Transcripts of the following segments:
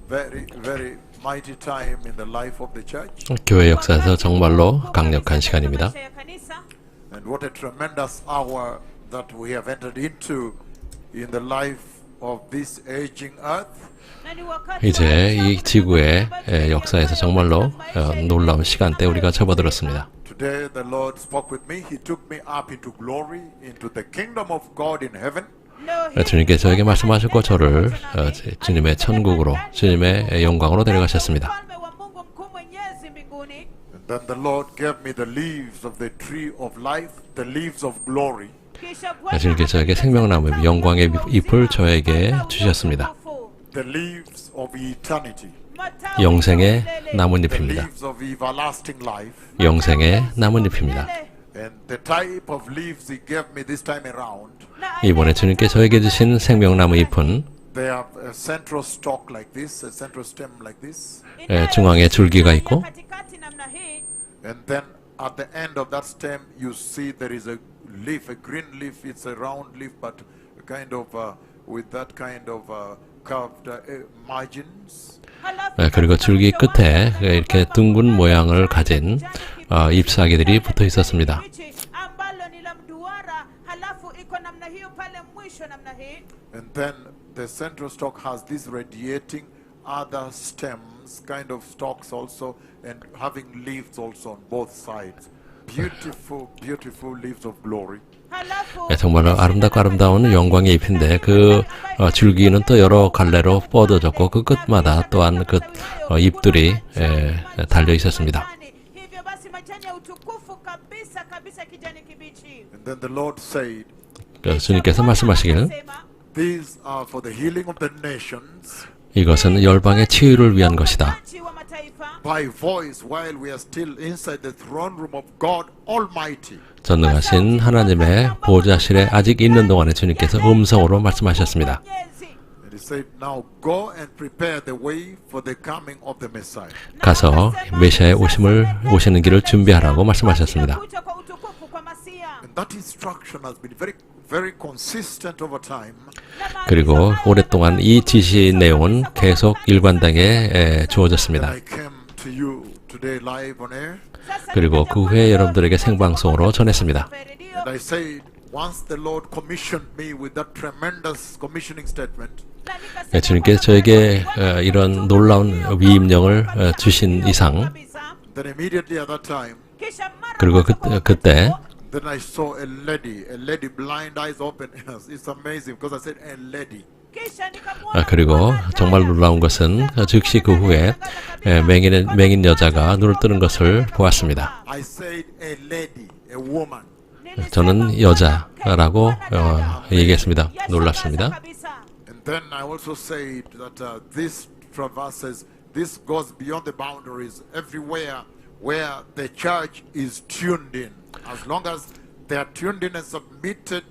very mighty time in the life of the church. 교회 역사에서 정말로 강력한 시간입니다. And what a tremendous hour that we have entered into in the life of this aging earth. 이제 이 지구의 역사에서 정말로 놀라운 시간대 우리가 접어들었습니다. Today the Lord spoke with me. He took me up into glory, into the kingdom of God in heaven. 주님께서 저에게 말씀하셨고 저를 주님의 천국으로 주님의 영광으로 데려가셨습니다. And then the Lord gave me the leaves of the tree of life, the leaves of glory. 주님께서 저에게 생명나무 영광의 잎을 저에게 주셨습니다. The leaves of eternity. 영생의 The 나뭇잎입니다. leaves of everlasting life. 영생의 나뭇잎입니다. And the type of leaves He gave me this time around, 이번에 주님께 저에게 주신 생명나무 잎은 they have a central stalk like this, a central stem like this. 중앙에 줄기가 있고 And then at the end of that stem, you see there is a leaf, a green leaf. It's a round leaf, but kind of with that kind of curved margins. 그리고 줄기 끝에 이렇게 둥근 모양을 가진 잎사귀들이 붙어 있었습니다. And then the central stalk has this radiating other stems, kind of stalks also, and having leaves also on both sides. Beautiful, beautiful leaves of glory. 정말 아름다운 영광의 잎인데 그 줄기는 또 여러 갈래로 뻗어졌고 그 끝마다 또한 그 잎들이 달려 있었습니다. And then the Lord said, 주님께서 말씀하시기를 these are for the healing of the nations. 이것은 열방의 치유를 위한 것이다. By voice while we are still inside the throne room of God Almighty. 전능하신 하나님의 보좌실에 아직 있는 동안에 주님께서 음성으로 말씀하셨습니다. And He said, now go and prepare the way for the coming of the Messiah. 가서 메시아의 오시는 길을 준비하라고 말씀하셨습니다. And that instruction has been very consistent over time. 그리고 오랫동안 이 지시 내용은 계속 일관되게 주어졌습니다. I came to you today live on air. 그리고 그 후에 여러분들에게 생방송으로 전했습니다. And I said, once the Lord commissioned me with that tremendous commissioning statement, 주님께서 저에게 이런 놀라운 위임령을 주신 이상 then immediately at that time, 그리고 그때 then I saw a lady, blind eyes open. It's amazing because I said a lady. 그리고 정말 놀라운 것은 즉시 그 후에 맹인 여자가 눈을 뜨는 것을 보았습니다. I said a lady, a woman. 저는 여자라고 얘기했습니다. 놀랍습니다. And then I also said that this traverses, this goes beyond the boundaries everywhere where the church is tuned in. As long as they are tuned in and submitted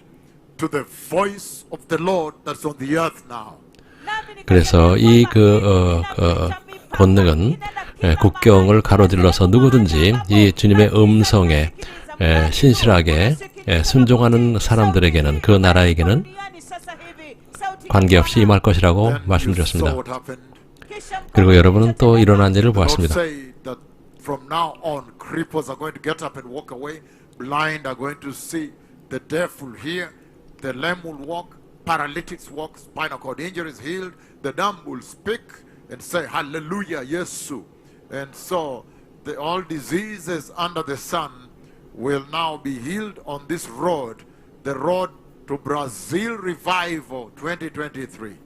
to the voice of the Lord that's on the earth now. 그래서 이 권능은 국경을 가로질러서 누구든지 이 주님의 음성에 신실하게 순종하는 사람들에게는 그 나라에게는 관계없이 임할 것이라고 Then you 말씀드렸습니다. saw what happened. 그리고 여러분은 또 일어난 일을 The Lord 보았습니다. said that from now on, cripples are going to get up and walk away, blind are going to see, the deaf will hear, the lame will walk, paralytics walk, spinal cord injuries healed, the dumb will speak and say, Hallelujah, Yesu. And so all diseases under the sun will now be healed on this road, the road to Brazil Revival 2023.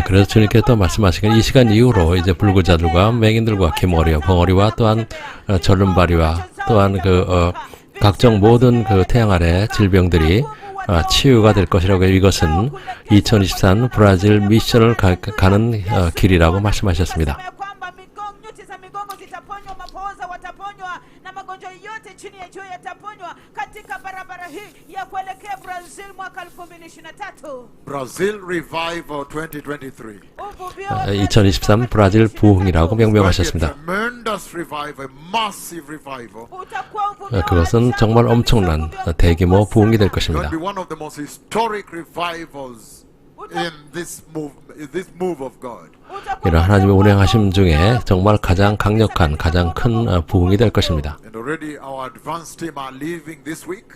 그래서 주님께서 또 말씀하시기를 이 시간 이후로 이제 불구자들과 맹인들과 기머리와 벙어리와 또한 절름발이와 또한 각종 모든 태양 아래 질병들이 치유가 될 것이라고 해요. 이것은 2023 브라질 미션을 가는 길이라고 말씀하셨습니다. Brazil Revival 2023. 2023 브라질 부흥이라고 명명하셨습니다. Tremendous revival, massive revival. 그것은 정말 엄청난 대규모 부흥이 될 것입니다. Going to be one of the most historic revivals in this move of God. 이런 하나님의 운행하심 중에 정말 가장 강력한, 가장 큰 부흥이 될 것입니다. And already our advanced team are leaving this week.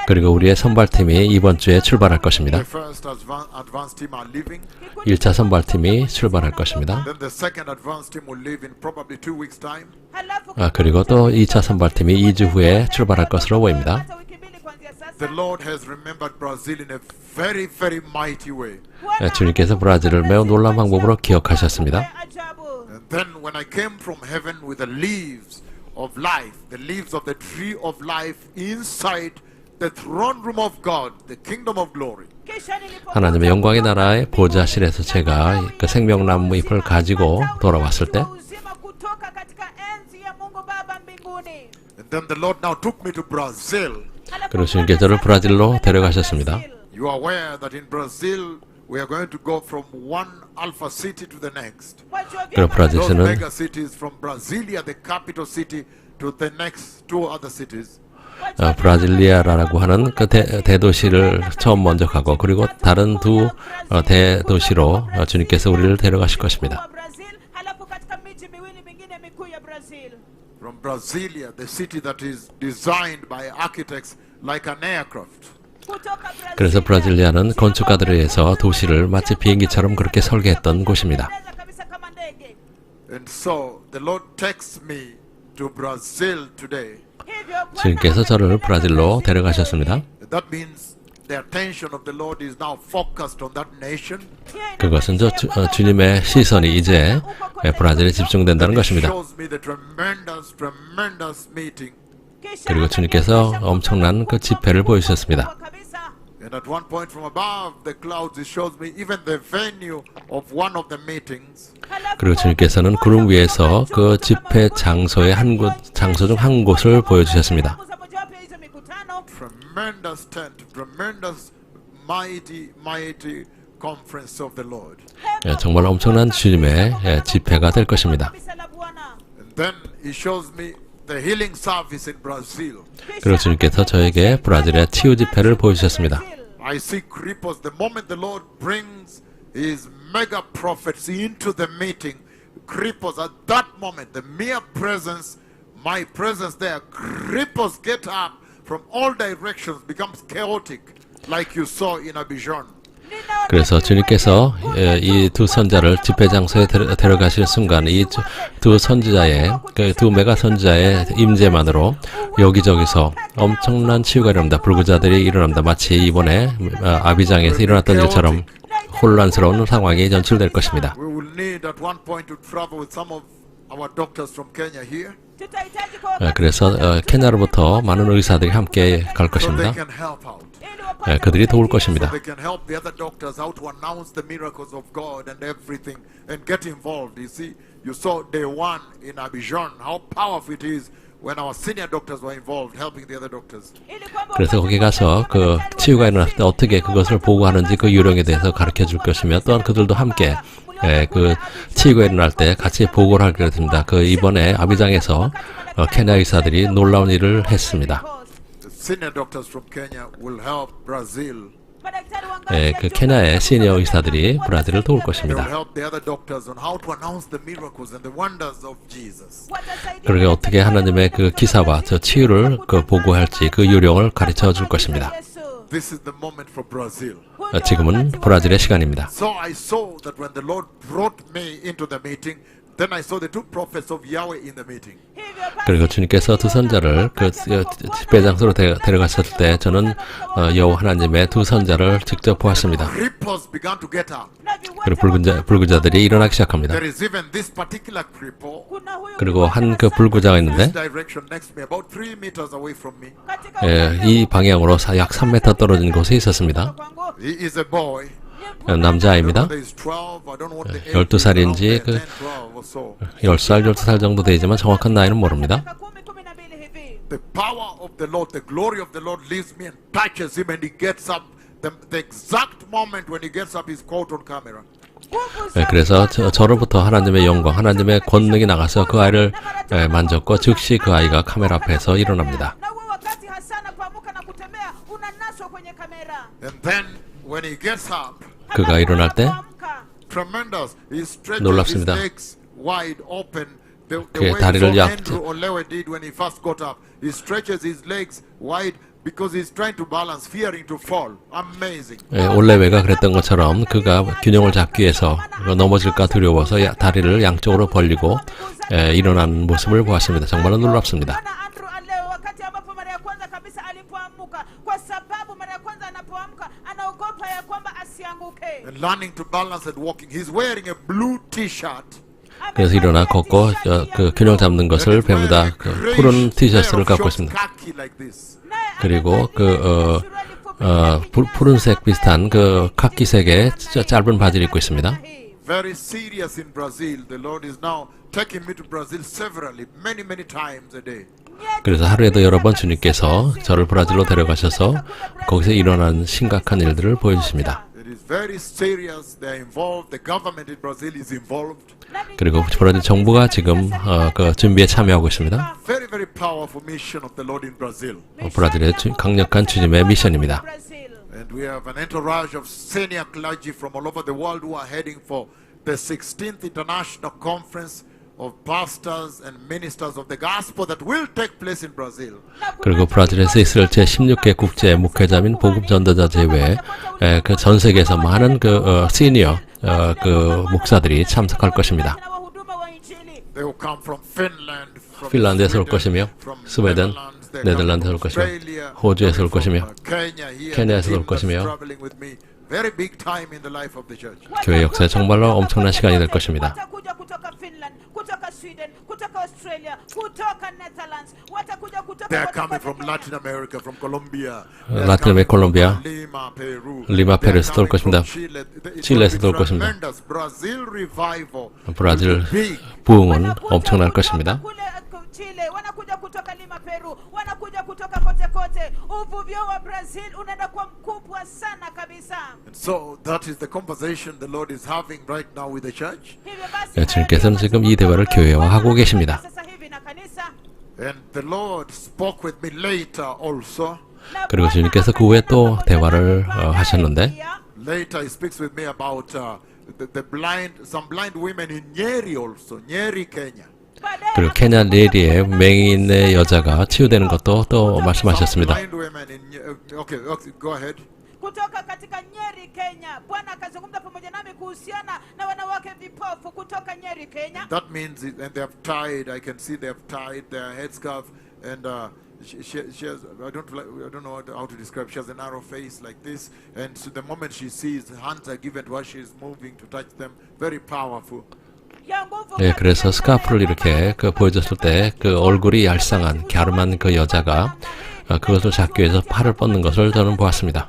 그리고 우리의 선발팀이 이번 주에 출발할 것입니다. The first advanced team are leaving. 1차 선발팀이 출발할 것입니다. Then the second advanced team will leave in probably 2 weeks' time. 그리고 또 2차 선발팀이 2주 후에 출발할 것으로 보입니다. The Lord has remembered Brazil in a very, very mighty way. 주님께서 브라질을 매우 놀라운 방법으로 기억하셨습니다. And then when I came from heaven with the leaves of life, the leaves of the tree of life inside the throne room of God, the kingdom of glory. 하나님의 영광의 나라의 보좌실에서 제가 그 생명나무 잎을 가지고 돌아왔을 때 And then the Lord now took me to Brazil. 그리고 주님께서 저를 브라질로 데려가셨습니다. You are aware that in Brazil we are going to go from one alpha city to the next. 그리고 Those 브라질에서는 mega cities from Brasilia, the capital city, to the next 2 other cities. 브라질리아라고 하는 그 대도시를 처음 먼저 가고 그리고 다른 두 대도시로 주님께서 우리를 데려가실 것입니다. From Brasilia, the city that is designed by architects like an aircraft. 그래서 브라질리아는 건축가들에 의해서 도시를 마치 비행기처럼 그렇게 설계했던 곳입니다. And so the Lord takes me to Brazil today. 주님께서 저를 브라질로 데려가셨습니다. That means the attention of the Lord is now focused on that nation. 그것은 주님의 시선이 이제 브라질에 집중된다는 것입니다. Shows me the tremendous meeting. 그리고 주님께서 엄청난 그 집회를 보여주셨습니다. And at one point from above the clouds, it shows me even the venue of one of the meetings. 그리고 주님께서는 구름 위에서 그 집회 장소의 장소 중 한 곳을 보여주셨습니다. Tremendous tent, tremendous mighty conference of the Lord. 정말 엄청난 주님의 집회가 될 것입니다. And then he shows me the healing service in Brazil. 그리고 주님께서 저에게 브라질의 치유 집회를 보여주셨습니다. I see cripples. The moment the Lord brings his mega prophets into the meeting, cripples at that moment, the mere presence, my presence there, cripples get up from all directions, becomes chaotic, like you saw in Abidjan. 그래서 주님께서 이 두 선자를 집회 장소에 데려가실 순간 이 두 선지자의 그 두 메가 선지자의 임재만으로 여기저기서 엄청난 치유가 일어납니다. 불구자들이 일어납니다. 마치 이번에 아비장에서 일어났던 일처럼 혼란스러운 상황이 연출될 것입니다. We will need at one point to travel with some of our doctors from Kenya here, 그래서 케냐로부터 많은 의사들이 함께 갈 so 것입니다. they can help out. 그들이 도울 것입니다. So they can help the other doctors how to announce the miracles of God and everything and get involved. You see, you saw day one in Abidjan how powerful it is when our senior doctors were involved helping the other doctors. 그래서 거기 가서 그 치유가 일어났을 때 어떻게 그것을 보고하는지 그 요령에 대해서 가르쳐 줄 것이며 또한 그들도 함께 그 치유가 일어날 때 같이 보고를 하게 됩니다. 그 이번에 아비장에서 케냐 의사들이 놀라운 일을 했습니다. The senior doctors from Kenya will help Brazil. 그 케냐의 시니어 의사들이 브라질을 도울 They will 것입니다. help the other doctors on how to announce the miracles and the wonders of Jesus. 그러게 어떻게 하나님의 그 기사와 저 치유를 그 보고할지 그 요령을 가르쳐 줄 것입니다. This is the moment for Brazil. 지금은 브라질의 시간입니다. So I saw that when the Lord brought me into the meeting, then I saw the 2 prophets of Yahweh in the meeting. 그리고 주님께서 두 선자를 그 집회 장소로 데려가셨을 때 저는 여호와 하나님의 두 선자를 직접 보았습니다. Cripples began to get up. 그리고 불구자들이 일어나기 시작합니다. There is even this particular cripple. 그리고 한 그 불구자가 있는데 This direction next to me, about 3 meters away from me. 이 방향으로 약 3m 떨어진 곳에 있었습니다. He is a boy. 남자아이입니다. Whether he's 12, I don't know what the age is, 12살인지 around 그 10, 12 or so. 10살, 12살 정도 되지만 정확한 나이는 모릅니다. The power of the Lord, the glory of the Lord leaves me and touches him and he gets up. The exact moment when he gets up, he's caught on camera. 그래서 저로부터 하나님의 영광, 하나님의 권능이 나가서 그 아이를 만졌고 즉시 그 아이가 카메라 앞에서 일어납니다. And then when he gets up, 그가 일어날 때 Tremendous. He stretches 놀랍습니다. his legs wide open. The 그의 way 다리를 so 약- Andrew Olewe did when he first got up. He stretches his legs wide because he's trying to balance, fearing to fall. Amazing. 예, 올레웨가 그랬던 것처럼 그가 균형을 잡기 위해서 넘어질까 두려워서 다리를 양쪽으로 벌리고 일어나는 모습을 보았습니다. 정말로 놀랍습니다. Bwana Andrew leo wakati ambapo mara ya kwanza kabisa alipoamka, kwa sababu mara ya kwanza anapoamka anaogopa ya kwamba asianguke. And learning to balance and walking. He's wearing a blue t-shirt. 그래서 일어나 걷고 그 균형 잡는 것을 배웁니다. 그 푸른 티셔츠를 갖고 있습니다. 그리고 푸른색 비슷한 그 카키색의 짧은 바지를 입고 있습니다. Very serious in Brazil. The Lord is now taking me to Brazil severally, many times a day. 그래서 하루에도 여러 번 주님께서 저를 브라질로 데려가셔서 거기서 일어나는 심각한 일들을 보여주십니다. It is very serious. They are involved. The government in Brazil is involved. 그리고 브라질 정부가 지금 그 준비에 참여하고 있습니다. Very powerful mission of the Lord in Brazil. 브라질의 강력한 주님의 미션입니다. And we have an entourage of senior clergy from all over the world who are heading for the 16th International Conference of Pastors and Ministers of the Gospel that will take place in Brazil. 그리고 브라질에서 있을 제16개 국제 목회자 및 복음 전도자 제외 그 전 세계에서 많은 그 시니어 그 목사들이 참석할 것입니다. They will come from Finland, from 핀란드에서 올 Sweden, 것이며 from 스웨덴, Netherlands, they're 네덜란드에서 올 coming 것이며 from Australia, 호주에서 올 coming 것이며 from, Kenya, here, 케냐에서 the 올 team that's 것이며 traveling with me. Very big time in the life of the church. 교회 역사에 정말로 엄청난 시간이 될 것입니다. Watakuja kutoka Finland, kutoka Sweden, kutoka Australia, kutoka Netherlands, watakuja kutoka They are kote coming kote from Kenya. Latin America, from Colombia. 라틴 아메리카, 콜롬비아, Lima, Peru. 리마, They are 페루에서도 올 coming from 것입니다. Chile. It 칠레에서도 올 will be 것입니다. tremendous. Brazil revival. 브라질 will be big. 부흥은 Wanakuja 엄청날 kutoka 것입니다. kule, Chile, wanakuja kutoka Lima, Peru, wanakuja kutoka kote kote. Uvuvio wa Brazil unaenda kuwa mkubwa sana kabisa. And so that is the conversation the Lord is having right now with the church. Hivyo basi, 네, 주님께서는 지금 이 대화를 교회와 하고 계십니다. sasa hivi na kanisa. And the Lord spoke with me later also. Na 그리고 Bwana 주님께서 그 후에 또 대화를 하셨는데 Later he speaks with me about the blind, some blind women in Nyeri also, Nyeri, Kenya. 그리고 케냐 레리의 맹인의 여자가 치유되는 것도 또 말씀하셨습니다. Blind women in okay, go ahead. kutoka katika Nyeri, Kenya. Bwana akazungumza pamoja nami kuhusiana na wanawake vipofu kutoka Nyeri, Kenya. That means, and they have tied. I can see they have tied their headscarf, and she has. I don't know how to describe. She has a narrow face like this, and so the moment she sees, hands are given to her. She is moving to touch them. Very powerful. 네, 그래서 스카프를 이렇게 보여줬을 때 그 얼굴이 얄쌍한 갸름한 그 여자가 그것을 잡기 위해서 팔을 뻗는 것을 저는 보았습니다.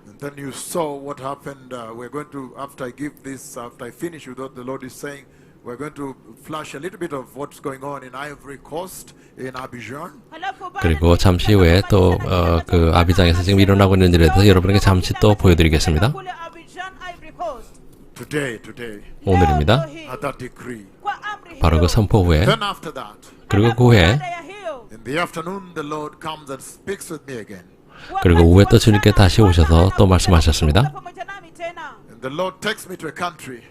And then you saw what happened. We're going to, after I give this, after I finish with what the Lord is saying, we're going to flash a little bit of what's going on in Ivory Coast, in Abidjan. 그리고 잠시 후에 또 그 아비장에서 지금 일어나고 있는 일에 대해서 여러분에게 잠시 또 보여드리겠습니다. Today, 오늘입니다. at that decree. 바로 그 선포 후에 Then after that, 그리고 그 후에 in the afternoon, the Lord comes and speaks with me again. 그리고 오후에 또 주님께 다시 오셔서 또 말씀하셨습니다. And the Lord takes me to a country.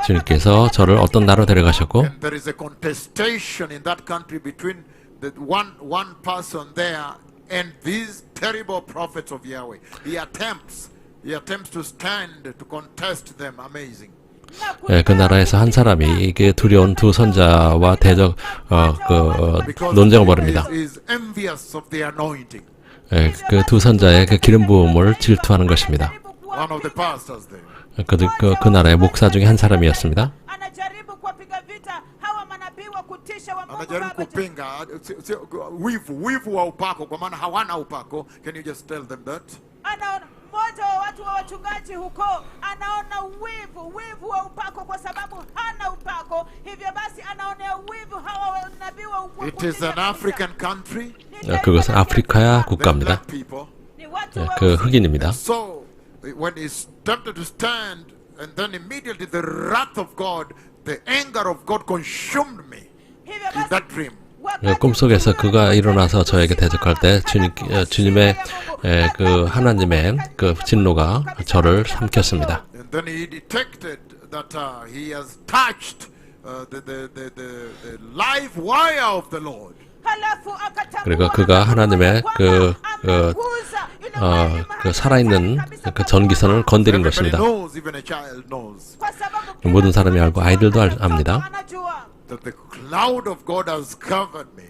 주님께서 저를 어떤 나라로 데려가셨고 And there is a contestation in that country between the one person there and these terrible prophets of Yahweh. He attempts to stand to contest them. Amazing. 그 나라에서 한 사람이 이게 두려운 두 선자와 대적 논쟁을 벌입니다. He is envious of the anointing. 그 두 선자의 그 기름 부음을 질투하는 것입니다. One of the pastors there. 그 나라의 목사 중에 한 사람이었습니다. Anajaribu kupinga wivu wa upako kwa maana hawana upako. Can you just tell them that? Mmoja wa watu wa wachungaji huko anaona wivu wa upako kwa sababu hana upako, hivyo basi anaonea wivu hawa nabii wa upako. It is an African country. 그것은 아프리카 They're 국가입니다. black people. Ni watu 그 흑인입니다. So when he's tempted to stand, and then immediately the wrath of God, the anger of God consumed me hivyo in basi that dream. 꿈속에서 그가 일어나서 저에게 대적할 때 주님의 그 하나님의 그 진노가 저를 삼켰습니다. And then he detected that he has touched the live wire of the Lord. 그리고 그가 하나님의 그 살아있는 그 전기선을 건드린 Everybody 것입니다. knows, even a child knows, 모든 사람이 알고 아이들도 압니다. that the cloud of God has covered me.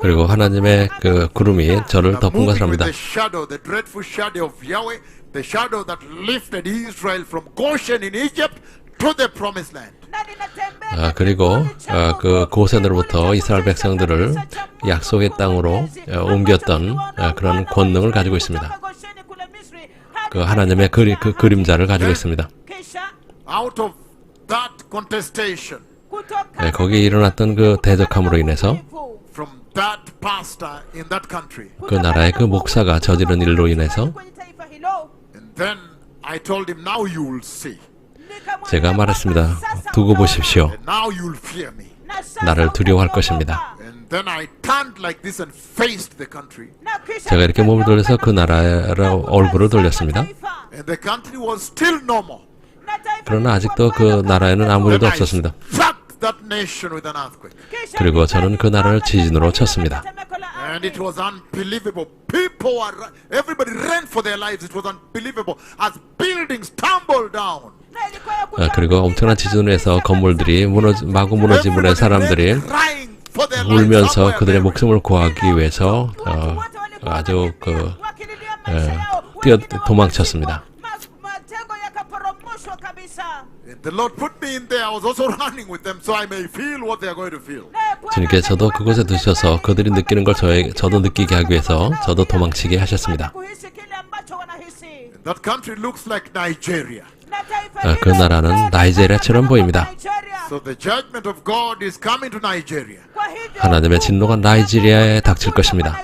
그리고 하나님의 그 구름이 저를 I'm 덮은 moving 것을 with 압니다. the shadow, the dreadful shadow of Yahweh, the shadow that lifted Israel from Goshen in Egypt to the promised land. 그리고 그 고센으로부터 이스라엘 백성들을 약속의 땅으로 옮겼던 그런 권능을 가지고 있습니다. 그 하나님의 그 그림자를 가지고 있습니다. Out of that contestation, 거기에 일어났던 그 대적함으로 인해서 from that pastor in that country, 그 나라의 그 목사가 저지른 일로 인해서 and then I told him, now you will see, 제가 말했습니다. 두고 보십시오. and now you will fear me. 나를 두려워할 것입니다. And then I turned like this and faced the country, 제가 이렇게 몸을 돌려서 그 나라로 얼굴을 돌렸습니다. and the country was still normal. 그러나 아직도 그 나라에는 아무 일도 Then I 없었습니다. struck that nation with an earthquake. 그리고 저는 그 나라를 지진으로 쳤습니다. And it was unbelievable. Everybody ran for their lives. It was unbelievable. As buildings tumbled down. 그리고 엄청난 지진으로 해서 건물들이 마구 무너지므로 사람들이 Crying for their lives. 울면서 그들의 목숨을 구하기 위해서 아주 도망쳤습니다. And the Lord put me in there. I was also running with them, so I may feel what they are going to feel. 주님께서 저도 그곳에 두셔서 그들이 느끼는 걸 저도 느끼게 하기 위해서 저도 도망치게 하셨습니다. And that country looks like Nigeria. 그 나라는 나이제리아처럼 보입니다. So the judgment of God is coming to Nigeria. 하나님의 진노가 나이지리아에 닥칠 것입니다.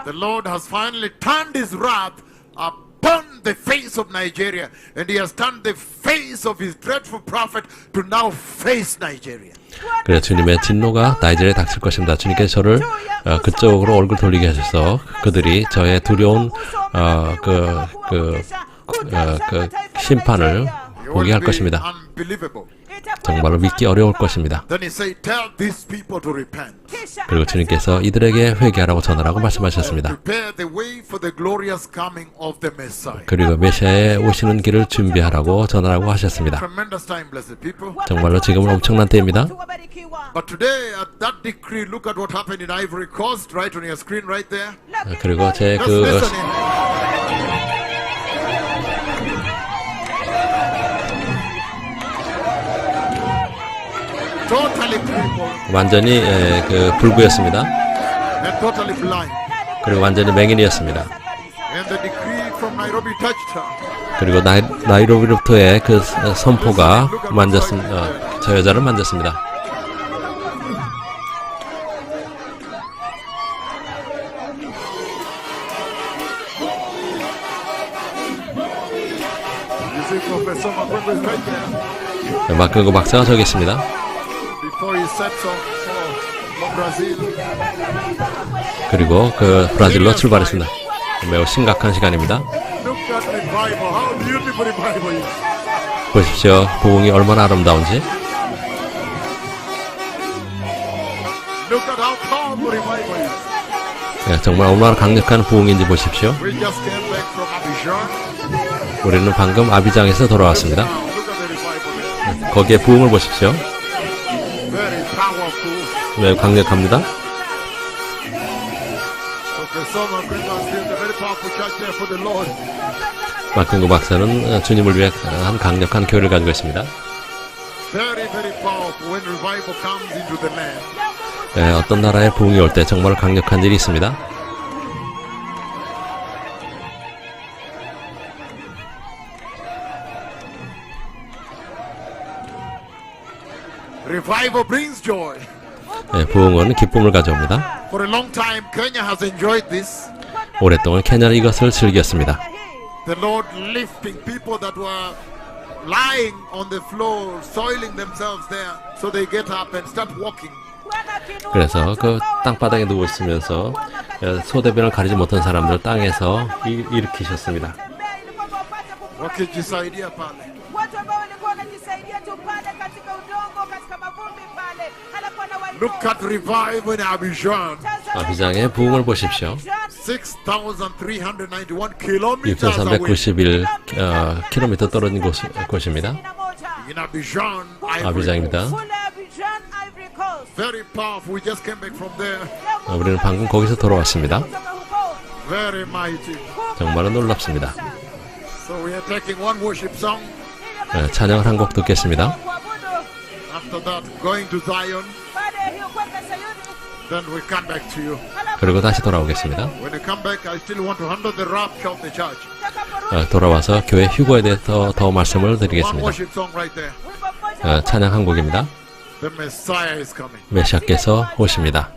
The Lord has finally turned his wrath upon the face of Nigeria, and he has turned the face of his dreadful prophet to now face Nigeria. 그래서 주님의 진노가 나이지리아에 닥칠 것입니다. 주님께서 저를 그쪽으로 얼굴 돌리게 하셔서 그들이 저의 두려운 그 심판을 It 보게 will 할 be 것입니다. unbelievable. 정말로 믿기 어려울 것입니다. Then he said, tell these people to repent. 그리고 주님께서 이들에게 회개하라고 전하라고 말씀하셨습니다. Prepare the way for the glorious coming of the Messiah. 그리고 메시아의 오시는 길을 준비하라고 전하라고 하셨습니다. Tremendous time, blessed people. 정말로 지금은 엄청난 때입니다. But today, at that decree, look at what happened in Ivory Coast, right on your screen, right there. 그리고 제 Just 그 listen in. Totally crippled 완전히 그 불구였습니다. and totally blind. 그리고 완전히 맹인이었습니다. And the decree from Nairobi touched her. 그리고 나이로비로부터의 그 선포가 저 여자를 만졌습니다. You see, Professor Makwembe is right there. 마크고 박사가 저기 있습니다. Before he sets off for Brazil. 그리고 그 브라질로 출발했습니다. 매우 심각한 시간입니다. Look at revival. How beautiful revival is. 보십시오. 부흥이 얼마나 아름다운지. Look at how powerful revival is. 정말 얼마나 강력한 부흥인지 보십시오. We just came back from Abidjan. 우리는 방금 아비장에서 돌아왔습니다. Now, look at the revival. 거기에 부흥을 보십시오. Very powerful. 매우 강력합니다. Professor Makwembe has built a very powerful church there for the Lord. 마크고 박사는 주님을 위해 한 강력한 교회를 가지고 있습니다. Very, very powerful when revival comes into the land. 어떤 나라에 부흥이 올 때 정말 강력한 일이 있습니다. Revival brings joy. 부흥은 기쁨을 가져옵니다. For a long time, Kenya has enjoyed this. 오랫동안 케냐는 이것을 즐겼습니다. The Lord lifting people that were lying on the floor, soiling themselves there, so they get up and start walking. 그래서 그 땅바닥에 누워 있으면서 소대변을 가리지 못한 사람들을 땅에서 일으키셨습니다. wakijisaidia pale. watu ambao walikuwa wanajisaidia tu pale katika udongo, katika mavumbi pale, alafu anawainua. Look at revival in Abidjan. 아비장의 부흥을 보십시오. 6,391 kilometers away. 6,391 킬로미터 떨어진 곳입니다. In Abidjan, Ivory 아비장입니다. Coast. Very powerful. We just came back from there. 우리는 방금 거기서 돌아왔습니다. Very mighty. 정말로 놀랍습니다. So we are taking one worship song. 찬양을 한 곡 듣겠습니다. After that, going to Zion. Then we come back to you. 그리고 다시 돌아오겠습니다. When you come back, I still want to handle the rapture of the church. 돌아와서 교회 휴거에 대해서 더 말씀을 One 드리겠습니다. worship song right there. 찬양 한 곡입니다. The Messiah is coming. 메시아께서 오십니다.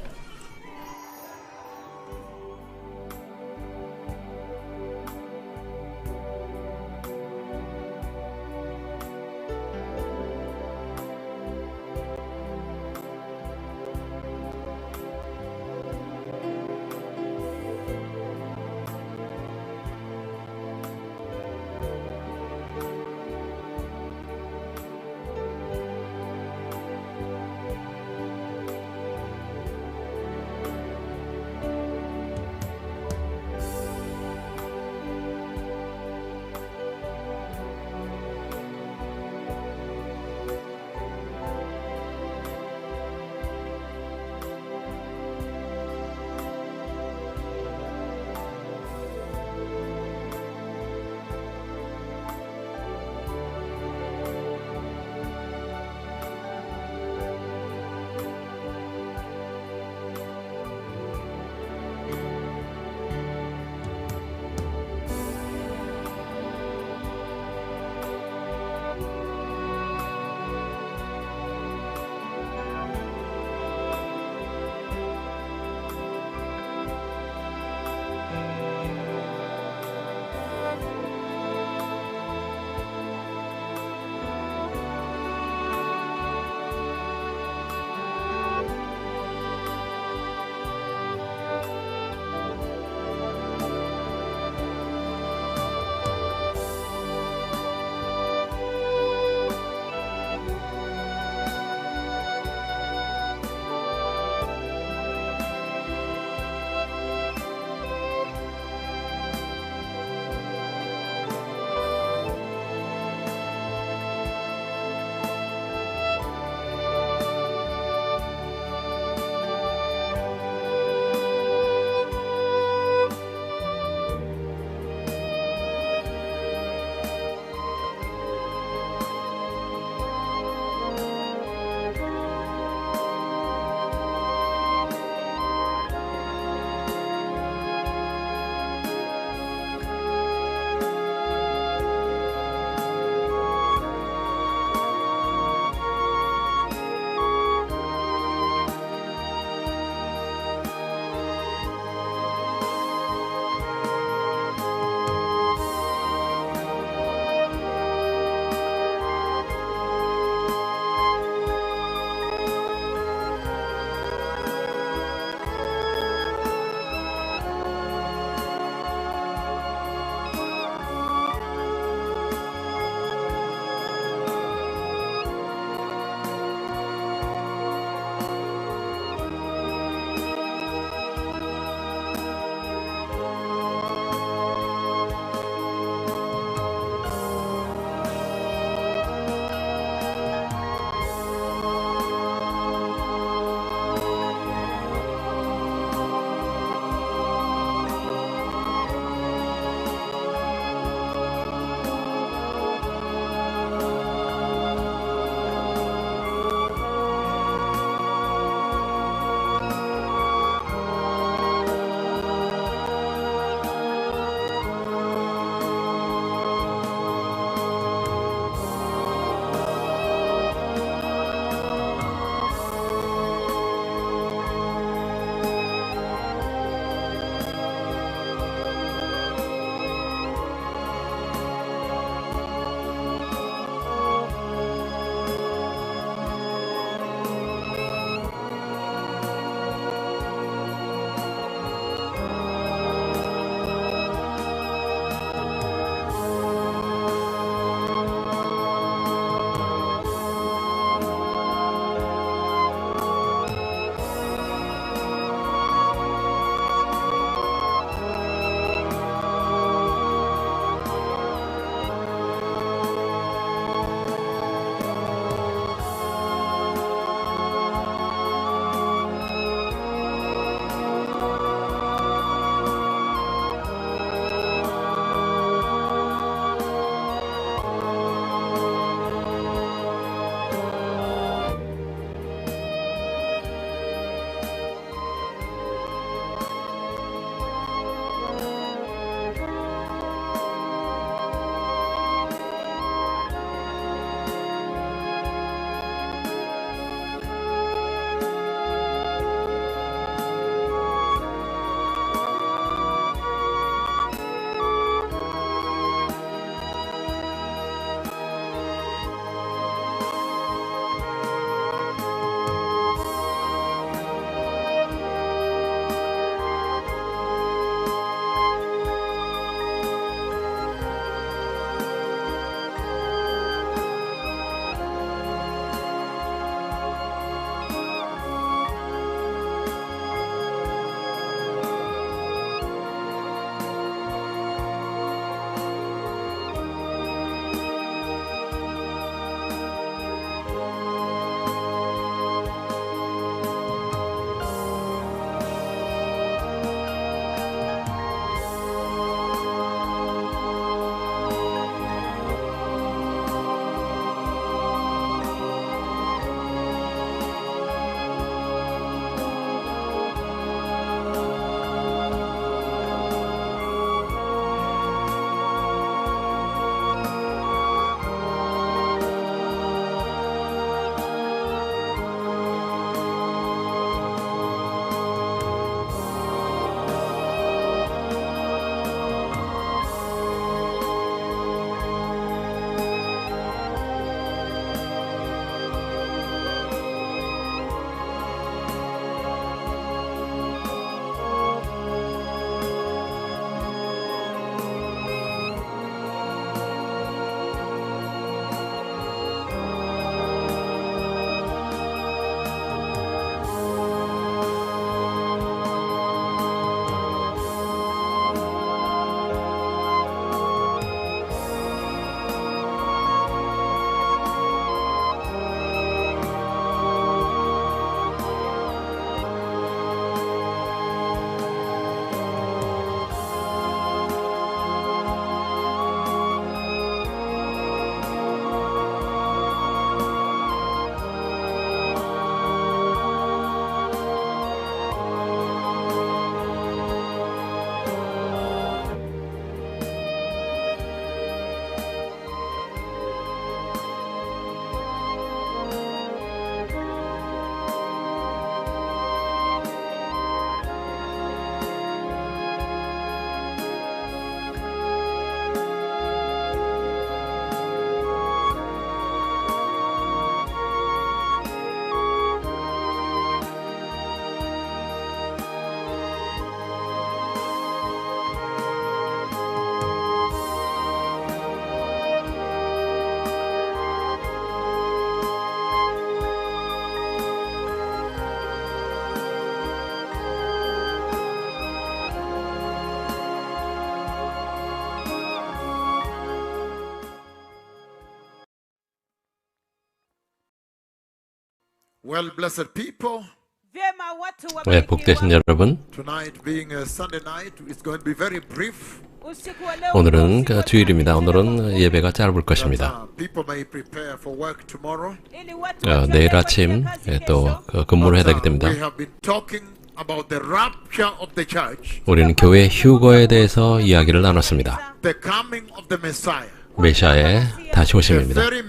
Well, blessed people, vyema watu 네, 복되신 wabarikiwa. 여러분, tonight being a Sunday night, it's going to be very brief. Usiku wa leo 오늘은 usiku wa 주일입니다. Sunday, 오늘은 예배가 짧을 것입니다. People may prepare for work tomorrow. ili watu 내일 wajiandae kwa 아침 ajili ya kazi 예, 또 kesho. 그 근무를 해야 되기 때문에 We have been talking about the rapture of the church, 우리는 교회 휴거에 대해서 이야기를 나눴습니다. the coming of the Messiah. 메시아의 다시 The 오심입니다. very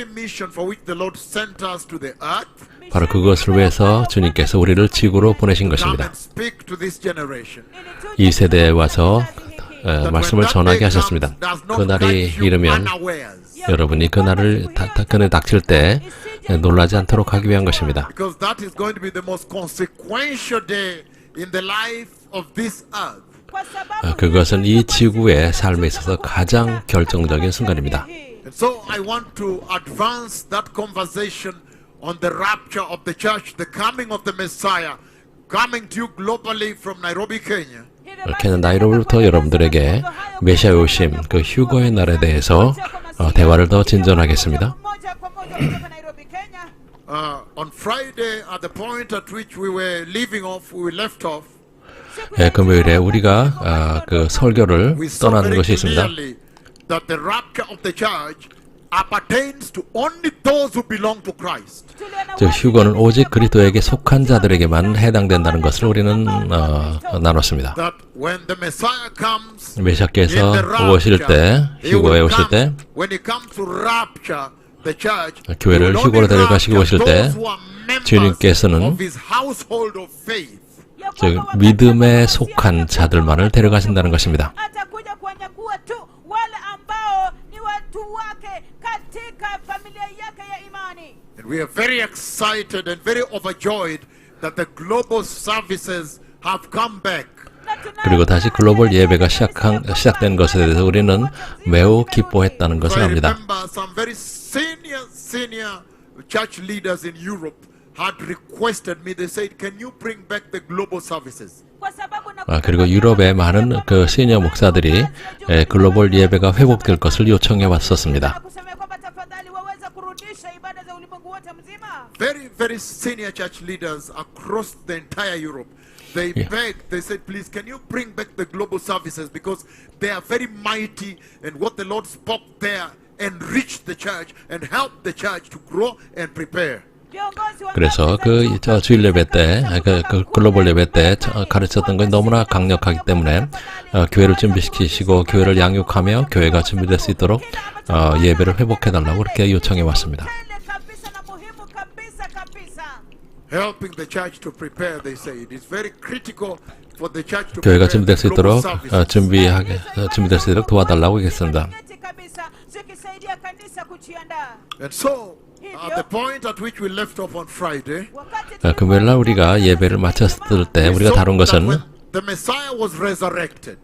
mission for which the Lord sent us to the earth. 바로 그것을 위해서 주님께서 우리를 지구로 보내신 Come 것입니다. and speak to this generation. 이 세대에 와서 말씀을 전하게 하셨습니다. 그날이 이르면 여러분이 그날을 그날 닥칠 때 놀라지 않도록 하기 위한 것입니다. Because that is going to be the most consequential day in the life of this earth. Kwa sababu 그것은 이 지구의 삶에 있어서 가장 결정적인 순간입니다. And so I want to advance that conversation on the rapture of the church, the coming of the Messiah, coming to you globally from Nairobi, Kenya. 이렇게는 나이로비부터 여러분들에게 메시아 오심, 그 휴거의 날에 대해서 대화를 더 진전하겠습니다. moja kwa moja kutoka Nairobi, Kenya. On Friday, at the point at which we were leaving off, we left off, 금요일에 우리가 그 설교를 we saw 떠나는 very 것이 있습니다. clearly that the rapture of the church appertains to only those who belong to Christ. 저 휴거는 오직 그리스도에게 속한 자들에게만 해당된다는 것을 우리는 나눴습니다. That when the Messiah comes, 메시아께서 in the 오실 때, rapture, he 휴거에 will 오실 때, come, when he comes to rapture the church, 교회를 he will 휴거로 only 데려가시고 오실 rapture 때 those who are members 주님께서는 of his household of faith. 즉 믿음에 속한 자들만을 데려가신다는 것입니다. atakuja kuwanyakua tu wale ambao ni watu wake katika familia yake ya imani. And we are very excited and very overjoyed that the global services have come back. 그리고 다시 글로벌 예배가 시작된 것에 대해서 우리는 매우 기뻐했다는 것을 I 압니다. remember some very senior church leaders in Europe had requested me. They said, "Can you bring back the global services?" Kwa sababu 그리고 유럽의 많은 그 시니어 목사들이 글로벌 예배가 회복될 것을 요청해 왔었습니다. kusema kwamba tafadhali waweza kurudisha ibada za ulimwengu wote mzima. Very senior church leaders across the entire Europe. They begged, they said, please, can you bring back the global services because they are very mighty and what the Lord spoke there enriched the church and helped the church to grow and prepare. 그래서 그 주일 예배 때, 그 글로벌 예배 때 가르쳤던 것이 너무나 강력하기 때문에 교회를 준비시키시고 교회를 양육하며 교회가 준비될 수 있도록 예배를 회복해달라고 그렇게 요청해 왔습니다. Helping the church to prepare, they say. It is very critical for the church to 교회가 prepare 준비될 수 the global 있도록 services. 준비될 수 있도록 도와달라고 했습니다. And so, at the point at which we left off on Friday, 금요일 날 우리가 예배를 마쳤을 때 우리가 다룬 that 것은 when the Messiah was resurrected,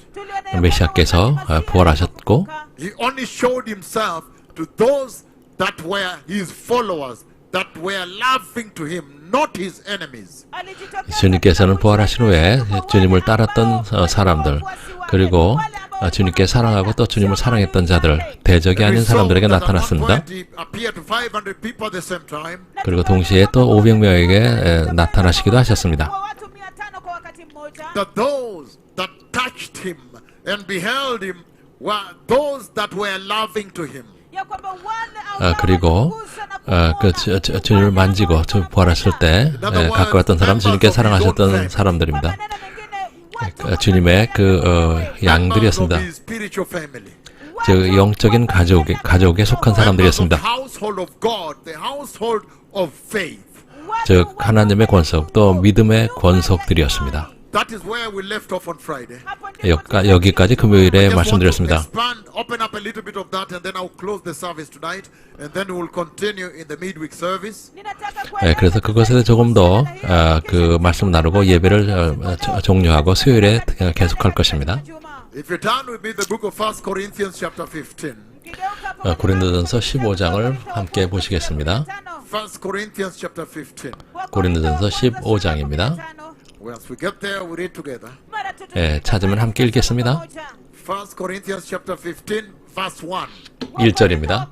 메시아께서 부활하셨고 he only showed himself to those that were his followers, that were loving to him, not his enemies. 주님께서는 부활하신 후에 주님을 따랐던 사람들 그리고 주님께 사랑하고 또 주님을 사랑했던 자들 대적이 아닌 사람들에게 나타났습니다. 그리고 동시에 또 500명에게 나타나시기도 하셨습니다. That those that touched him and beheld him were those that were loving to him. 그리고 그 주님을 만지고 부활하실 때 가까웠던 사람 주님께 사랑하셨던 사람들입니다. 주님의 그 양들이었습니다. 즉 영적인 가족에 속한 사람들이었습니다. 즉 하나님의 권속 또 믿음의 권속들이었습니다. 여기까지 금요일에 말씀드렸습니다. 그래서 그것에 대해 조금 더 그 말씀 나누고 예배를 종료하고 수요일에 계속할 것입니다. 고린도전서 15장을 함께 보시겠습니다. 고린도전서 15장입니다. Once we get there, we read together. 찾으면 함께 읽겠습니다. 1 Corinthians chapter 15, verse 1. 1절입니다.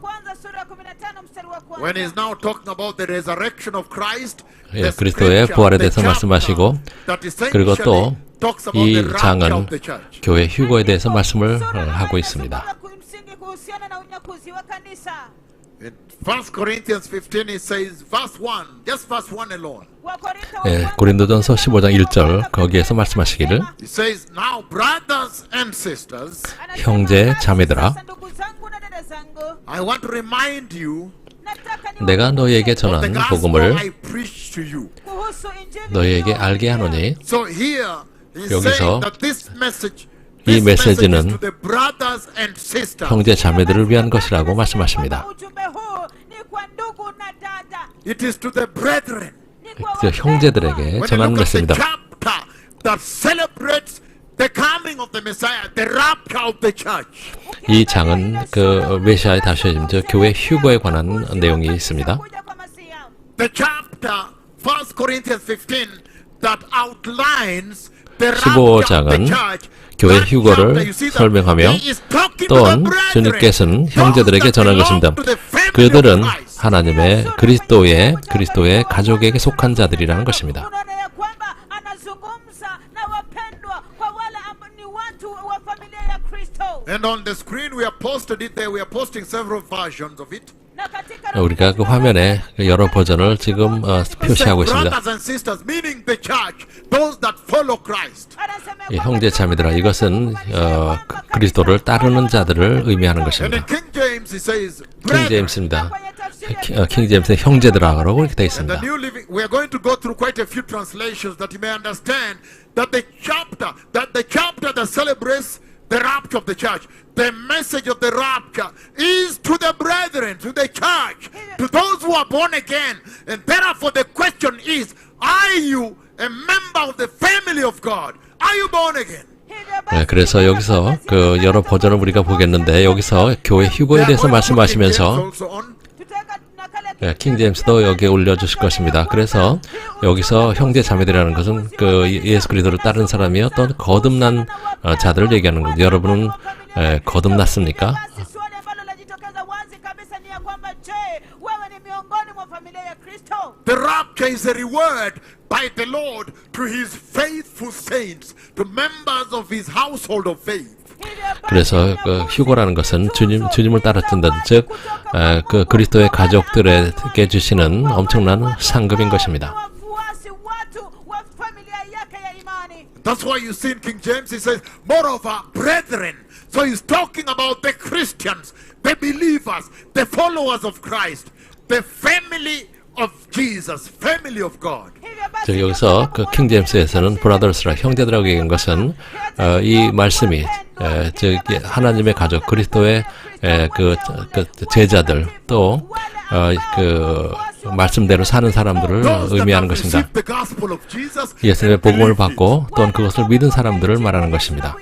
When he's now talking about the resurrection of Christ, 예, the 그리스도의 scripture, 부활에 the 대해서 chapter 말씀하시고 that 그리고 essentially 또 talks about 이 the rapture 장은 of the church. 교회 휴거에 대해서 말씀을 하고 있습니다. kimsingi kuhusiana na unyakuzi wa kanisa. In 1 Corinthians 15 it says, verse 1, just verse 1 alone. Wakorintho wa 예, kwanza 고린도전서 15장 1절 거기에서 말씀하시기를 It says, now brothers and sisters, anasema, 형제, "Basi 자매들아, sasa ndugu zangu na dada zangu, I want to remind you nataka 내가 너희에게 of the 전한 gospel 복음을 I preached to you. kuhusu injili 너희에게 niliyowaambia." 알게 하노니 So here he's 여기서 saying that this message 이 is 메시지는 to the brothers and sisters. 형제 자매들을 위한 것이라고 말씀하십니다. ujumbe huu ni kwa ndugu na dada, It is to the brethren. ni kwa 그 형제들에게 When you 전하는 look at the 메시지입니다. chapter that celebrates the coming of the Messiah, the rapture of the church. 이 장은 그 메시아의 다시어짐, 즉 교회 휴거에 관한 내용이 있습니다. kuja kwa Masiya. The chapter 1 Corinthians 15 that outlines the rapture of the 15장은 church. 교회 That 휴거를 chapter, you see that 설명하며 he is talking to 또한 the brethren, 주님께서는 those 형제들에게 that 전한 belong 것입니다. to the family 그들은 of Christ. 하나님의 그리스도의 가족에게 속한 자들이라는 것입니다. Unaona ya kwamba anazungumza na wapendwa kwa wale ambao ni watu wa familia ya Kristo. And on the screen we have posted it there. We are posting several versions of it. Na katika 우리가 그 화면에 여러 버전을 지금 표시하고 있습니다. Brothers and sisters, meaning the church, those that follow Christ. anasema 이 형제 자매들아, 이것은 그리스도를 따르는 자들을 의미하는 And in 것입니다. King James it says, 킹 brethren. 제임스입니다. kwenye tafsiri ya 킹 제임스의 형제들아라고 이렇게 되어 And the 있습니다. New Living, we are going to go through quite a few translations that you may understand that the chapter that celebrates the rapture of the church, the message of the rapture is to the brethren, to the church, to those who are born again. And therefore the question is, are you a member of the family of God? Are you born again? 네, 그래서 여기서 그 여러 버전을 우리가 보겠는데 여기서 교회 휴거에 대해서 말씀하시면서 Also on. tutaweka nakala 네, 킹 제임스도 여기에 올려주실 것입니다. 그래서 여기서 형제 자매들이라는 것은 그 예수 그리스도를 따르는 사람이 어떤 거듭난 자들을 얘기하는 겁니다. 여러분은 거듭났습니까? basi swali ambalo linajitokeza wazi kabisa ni ya kwamba je, wewe ni miongoni mwa familia ya Kristo? The rapture is a reward by the Lord to his faithful saints, to members of his household of faith. 그래서 그 휴거라는 것은 주님을 따랐던 즉 그 그리스도의 가족들에게 주시는 엄청난 상급인 것입니다. wafuasi watu wa familia yake ya imani. That's why you see in King James, he says, moreover, brethren. So he's talking about the Christians, the believers, the followers of Christ, the family of Jesus, family of God. 즉 여기서 그 킹 제임스에서는 브라더스라 형제들하고 얘기한 것은 이 말씀이 즉 하나님의 가족 그리스도의 그 제자들 또 그 말씀대로 사는 사람들을 Those that 의미하는 have 것입니다. received the gospel of Jesus 예수님의 and 복음을 believed it. 받고 또한 그것을 믿은 사람들을 말하는 것입니다.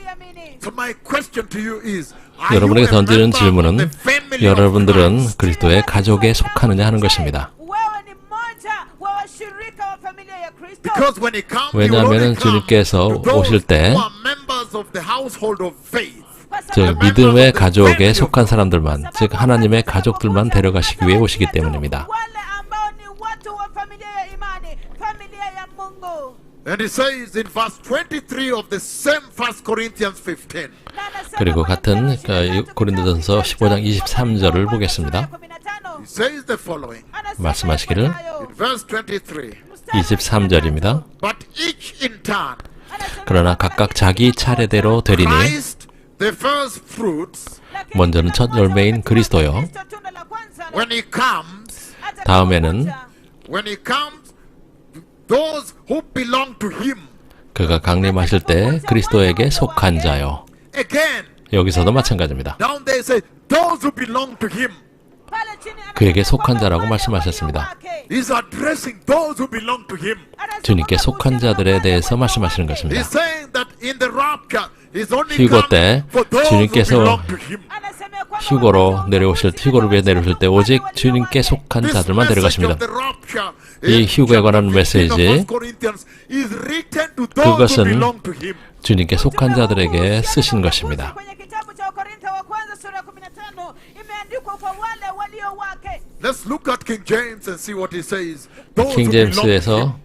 So my question to you is, are 여러분에게 you a 던지는 member of 질문은 the family of 여러분들은 Christ? 그리스도의 가족에 속하느냐 하는 것입니다. wewe ni mmoja wa washirika wa familia ya Kristo. Because when he comes, 왜냐하면은 주님께서 오실 때 who are members of the household of faith. 즉 믿음의 가족에 속한 사람들만 즉 하나님의 가족들만 데려가시기 위해 오시기 때문입니다. wale ambao ni watu wa familia ya imani, familia ya Mungu. And he says in verse 23 of the same 1 Corinthians 15, Na anasema 그리고 kwenye 같은 tafsiri ya 고린도전서 15장 23절을 보겠습니다. 15, he says the following anasema 말씀하시기를 yafuatayo. in verse 23. 23절입니다. But each in turn, 그러나 각각 자기 차례대로 되리니 Christ the first fruits, 먼저는 첫 열매인 그리스도요. Kristo tunda la kwanza, when he comes, 다음에는 when he comes, those who belong to him. 그가 강림하실 때 그리스도에게 속한 자요. Again, 여기서도 마찬가지입니다. down there say, those who belong to him. pale chini anasema 그에게 속한 자라고 wale 말씀하셨습니다. walio wake. He's addressing those who belong to him. Anasema 주님께 kwamba 속한 자들에 대해서 말씀하시는 것입니다. He's saying that in the rapture, he's only 휴거 come 때 for those who 주님께서 belong to him. anasema kwamba 휴거로 내려오실 휴거를 위해 내려오실 때 오직 주님께 속한 This 자들만 message 데려가십니다. of the rapture 이 in 휴거에 관한 chapter 15 of 메시지, 1 Corinthians is written to those who 그것은 belong to him. 주님께 속한 자들에게 쓰신 것입니다. kwenye kitabu cha Wakorintho wa kwanza sura ya 15 imeandikwa kwa wale walio wake. Let's look at King James and see what he says. Those 킹 who belong to him. 제임스에서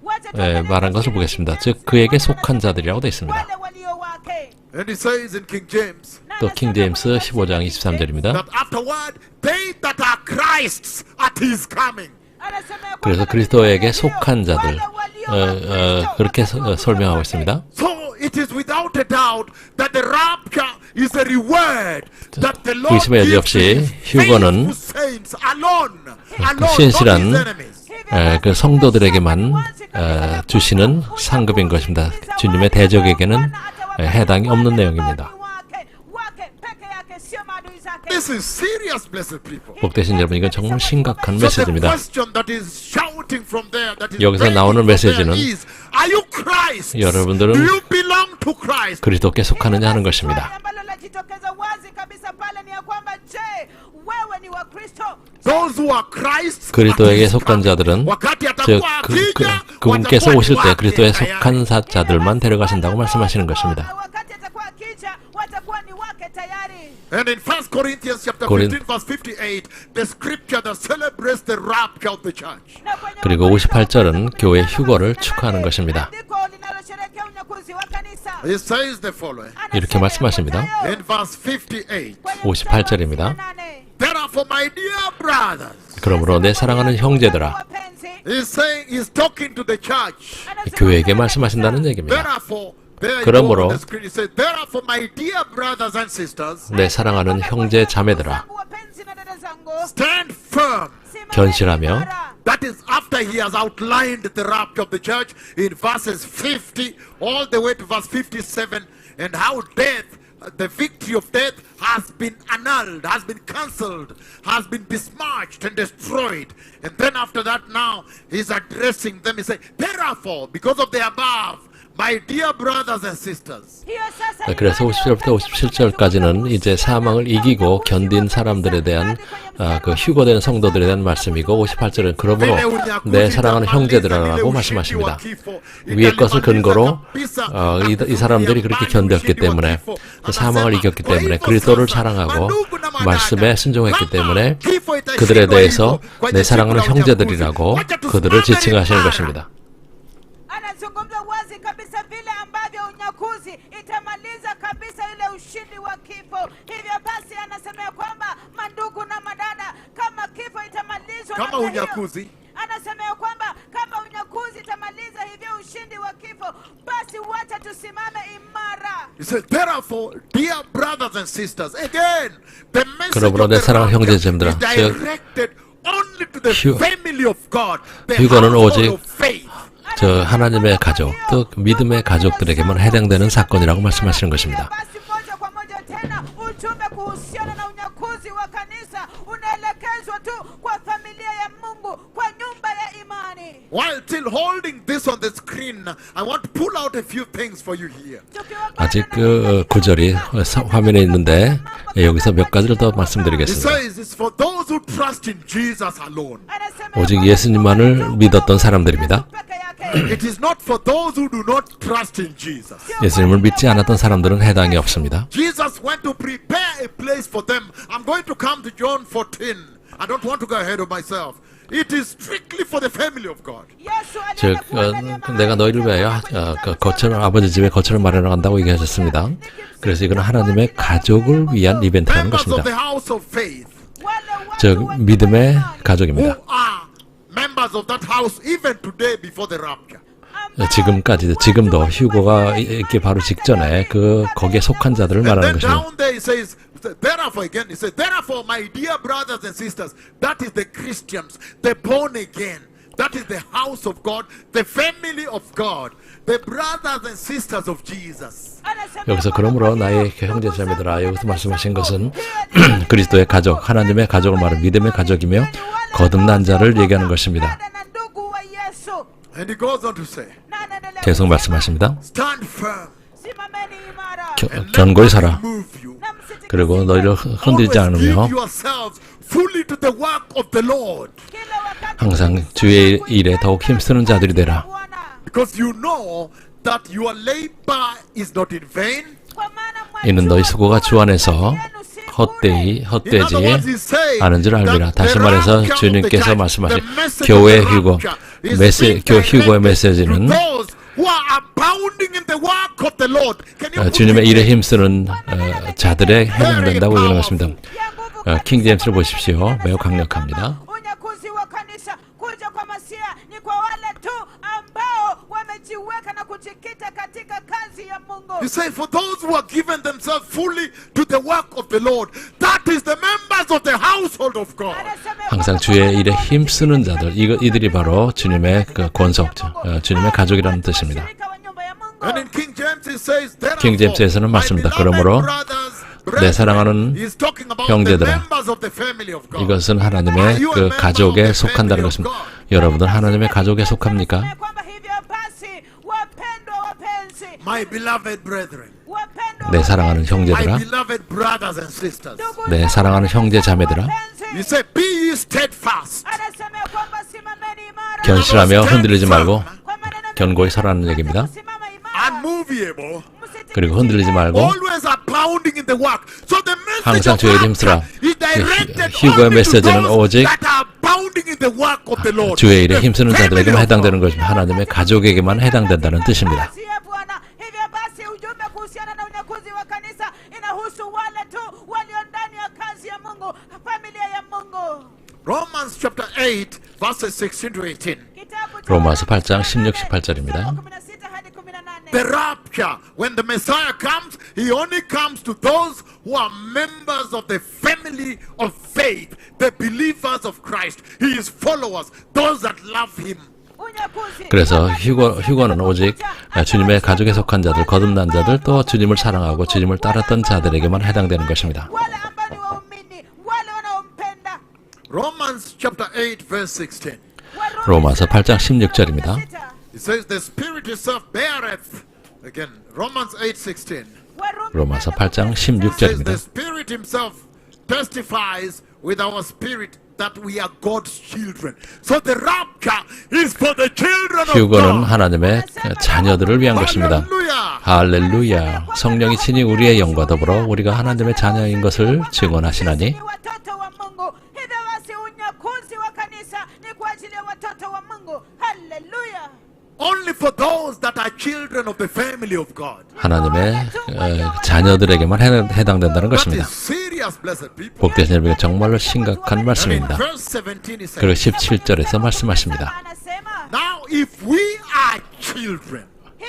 말한 것을 보겠습니다. 즉 그에게 속한 자들이라고 되어 있습니다. wale walio wake. And he says in King James 또 킹 제임스 15장 23절입니다. that afterward they that are Christ's at his coming. 그래서 그리스도에게 속한 자들 그렇게 설명하고 있습니다. So it is without a doubt that the rapture is a reward that the Lord 의심의 여지 gives to 없이 his 휴거는 faithful saints alone, alone, not 신실한 his enemies. 그 성도들에게만 주시는 상급인 것입니다. 주님의 대적에게는 해당이 없는 내용입니다. This is serious, blessed people. 복되신 여러분, 이건 정말 심각한 So the 메시지입니다. question that is shouting from there, that is 여기서 praying 나오는 from there 메시지는 is, are you Christ? 여러분들은 Do you belong to Christ? 그리스도께 속하느냐 하는 것입니다. Those who are Christ's 그리스도에게 속한 자들은 wakati 즉 atakuwa akija, 그분께서 watakuwa 오실 때 wake 그리스도에 tayari. 속한 자들만 데려가신다고 말씀하시는 것입니다. And in 1 Corinthians chapter 고린- 15 verse 58, the scripture that celebrates the rapture of the church. 그리고 58절은 교회 휴거를 축하하는 것입니다. It says the following 이렇게 말씀하십니다. in verse 58. 58절입니다. Therefore, my dear brothers, 그러므로 내 사랑하는 형제들아, he's saying, he's talking to the church. 교회에게 말씀하신다는 얘기입니다. Therefore, there you 그러므로 go on the screen. It says, therefore, my dear brothers and sisters, 내 사랑하는 형제 자매들아, stand firm. 견실하며 That is after he has outlined the rapture of the church in verses 50 all the way to verse 57, and how death, the victory of death, has been annulled, has been cancelled, has been besmirched and destroyed. And then after that, now he's addressing them. He says, therefore, because of the above, my dear brothers and sisters. 그래서 50절부터 57절까지는 이제 사망을 이기고 견딘 사람들에 대한 그 휴거된 성도들에 대한 말씀이고 58절은 그러므로 내 사랑하는 형제들아라고 말씀하십니다. 위의 것을 근거로 이 사람들이 그렇게 견뎠기 때문에 사망을 이겼기 때문에 그리스도를 사랑하고 말씀에 순종했기 때문에 그들에 대해서 내 사랑하는 형제들이라고 그들을 지칭하시는 것입니다. anazungumza wazi kabisa vile ambavyo unyakuzi itamaliza kabisa ile ushindi wa kifo. Hivyo basi anasema kwamba mandugu na madada, kama kifo itamalizwa Kama unyakuzi, anasema kwamba kama unyakuzi itamaliza hivyo ushindi wa kifo, basi wacha tusimame imara. he said, therefore, dear brothers and sisters, again, the message 그러므로 of 내 the 사랑하는 rapture 형제자매들아, is directed only to the family of God, the 휴거는 household 오직 of faith. 저 하나님의 가족, 또 믿음의 가족들에게만 해당되는 사건이라고 말씀하시는 것입니다. Basi moja kwa moja tena ujumbe kuhusiana na unyakuzi wa kanisa unaelekezwa tu kwa familia ya Mungu, kwa nyumba ya imani. While still holding this on the screen, I want to pull out a few things for you here. 아직 그 구절이 화면에 있는데 여기서 몇 가지를 더 It 말씀드리겠습니다. says it's for those who trust in Jesus alone. 오직 예수님만을 믿었던 사람들입니다. It is not for those who do not trust in Jesus. 예수님을 믿지 않았던 사람들은 해당이 없습니다. Jesus went to prepare a place for them. I'm going to come to John 14. I don't want to go ahead of myself. It is strictly for the family of God. 즉 내가 너희를 위하여 거처를 아버지 집에 거처를 마련한다고 얘기하셨습니다. 그래서 이건 하나님의 가족을 위한 이벤트라는 Members 것입니다. of the house of faith 즉 믿음의 가족입니다. who are members of that house even today before the rapture. 지금도 휴거가 있기 바로 직전에 거기에 속한 자들을 And 말하는 then 것입니다. down there it says, therefore again, it says, therefore my dear brothers and sisters, that is the Christians, the born again, that is the house of God, the family of God, the brothers and sisters of Jesus. 여기서 그러므로 나의 형제자매들아, 여기서 말씀하신 것은 그리스도의 가족, 하나님의 가족을 말하는 믿음의 가족이며 거듭난 자를 얘기하는 것입니다. And he goes on to say, 계속 말씀하십니다. stand firm 견고히 살아. and move you. 그리고 너희를 흔들지 Always give 않으며 yourselves fully to the work of the Lord, 항상 주의 일에 더욱 힘쓰는 자들이 되라. because you know that your labor is not in vain. 이는 너희 수고가 주 안에서 헛되이 In other 헛되지 words, he's saying 않은 줄 알미라. that 다시 the 말해서 rapture of 주님께서 the 말씀하신 church, the message 교회 of the 휴거, rapture is being 휴거의 directed 메시지는 to those who are abounding in the work of the Lord. Can you put 주님의 it 일에 there? 힘쓰는 자들에 해당된다고 얘기하는 것입니다. 킹 제임스를 보십시오. 매우 강력합니다. unyakuzi wa kanisa kuja kwa Masia ni kwa wale tu ambao wamejiweka na kujikita katika kazi ya Mungu. He said, for those who have given themselves fully to the work of the Lord, that is the members of the household of God. 항상 주의 일에 힘쓰는 자들, 이들이 바로 주님의 그 권속, 주님의 가족이라는 뜻입니다. And in King James it says, king James에서는 맞습니다. 그러므로 내 사랑하는 형제들아, 이것은 하나님의 그 가족에 속한다는 것입니다. 여러분들 하나님의 가족에 속합니까? My beloved brethren, 내 사랑하는 형제들아, my beloved brothers and sisters, 내 사랑하는 형제 자매들아, he said, be ye steadfast. 견실하며 흔들리지 말고 견고히 서라는 얘기입니다. Unmovable, 그리고 흔들리지 말고 always abounding in the work. So the message 항상 of 주의 일에 rapture 힘쓰라. is directed 휴거의 only to 메시지는 those 오직 that are abounding in the work of the Lord. 주의 일에 The 힘쓰는 family 자들에게만 of 해당되는 God. 것입니다. 하나님의 가족에게만 해당된다는 뜻입니다. Hivyo basi ujumbe kuhusiana na unyakuzi wa kanisa inahusu wale tu walio ndani ya kazi ya Mungu, familia ya Mungu. Romans chapter 8 verses 16 to 18. 로마서 8장 16, 18절입니다. The rapture, when the Messiah comes, he only comes to those who are members of the family of faith, the believers of Christ, his followers, those that love him. 그래서 휴거는 오직 주님의 가족에 속한 자들, 거듭난 자들, 또 주님을 사랑하고 주님을 따랐던 자들에게만 해당되는 것입니다. wale ambao ni waumini, wale wanaompenda. Romans chapter 8 verse 16. 로마서 8장 16절입니다. It says the Spirit itself beareth. Again, Romans 8:16. 로마서 8장 It says the 16절입니다. Spirit himself testifies with our spirit that we are God's children. So the rapture is for the children of 휴거는 God. 하나님의 자녀들을 위한 것입니다. Hallelujah. 할렐루야. 성령이 친히 우리의 영과 더불어 우리가 하나님의 자녀인 것을 증언하시나니 Ni watoto wa Mungu. Hivyo basi unyakuzi wa kanisa ni kwa ajili ya watoto wa Mungu. Hallelujah. Only for those that are children of the family of God. 하나님의 자녀들에게만 해당된다는 That 것입니다. is serious, blessed people. 복되신 여러분께 정말로 심각한 And in 말씀입니다. verse 17 he 그리고 says, 17절에서 말씀하십니다. Anasema now if we are children,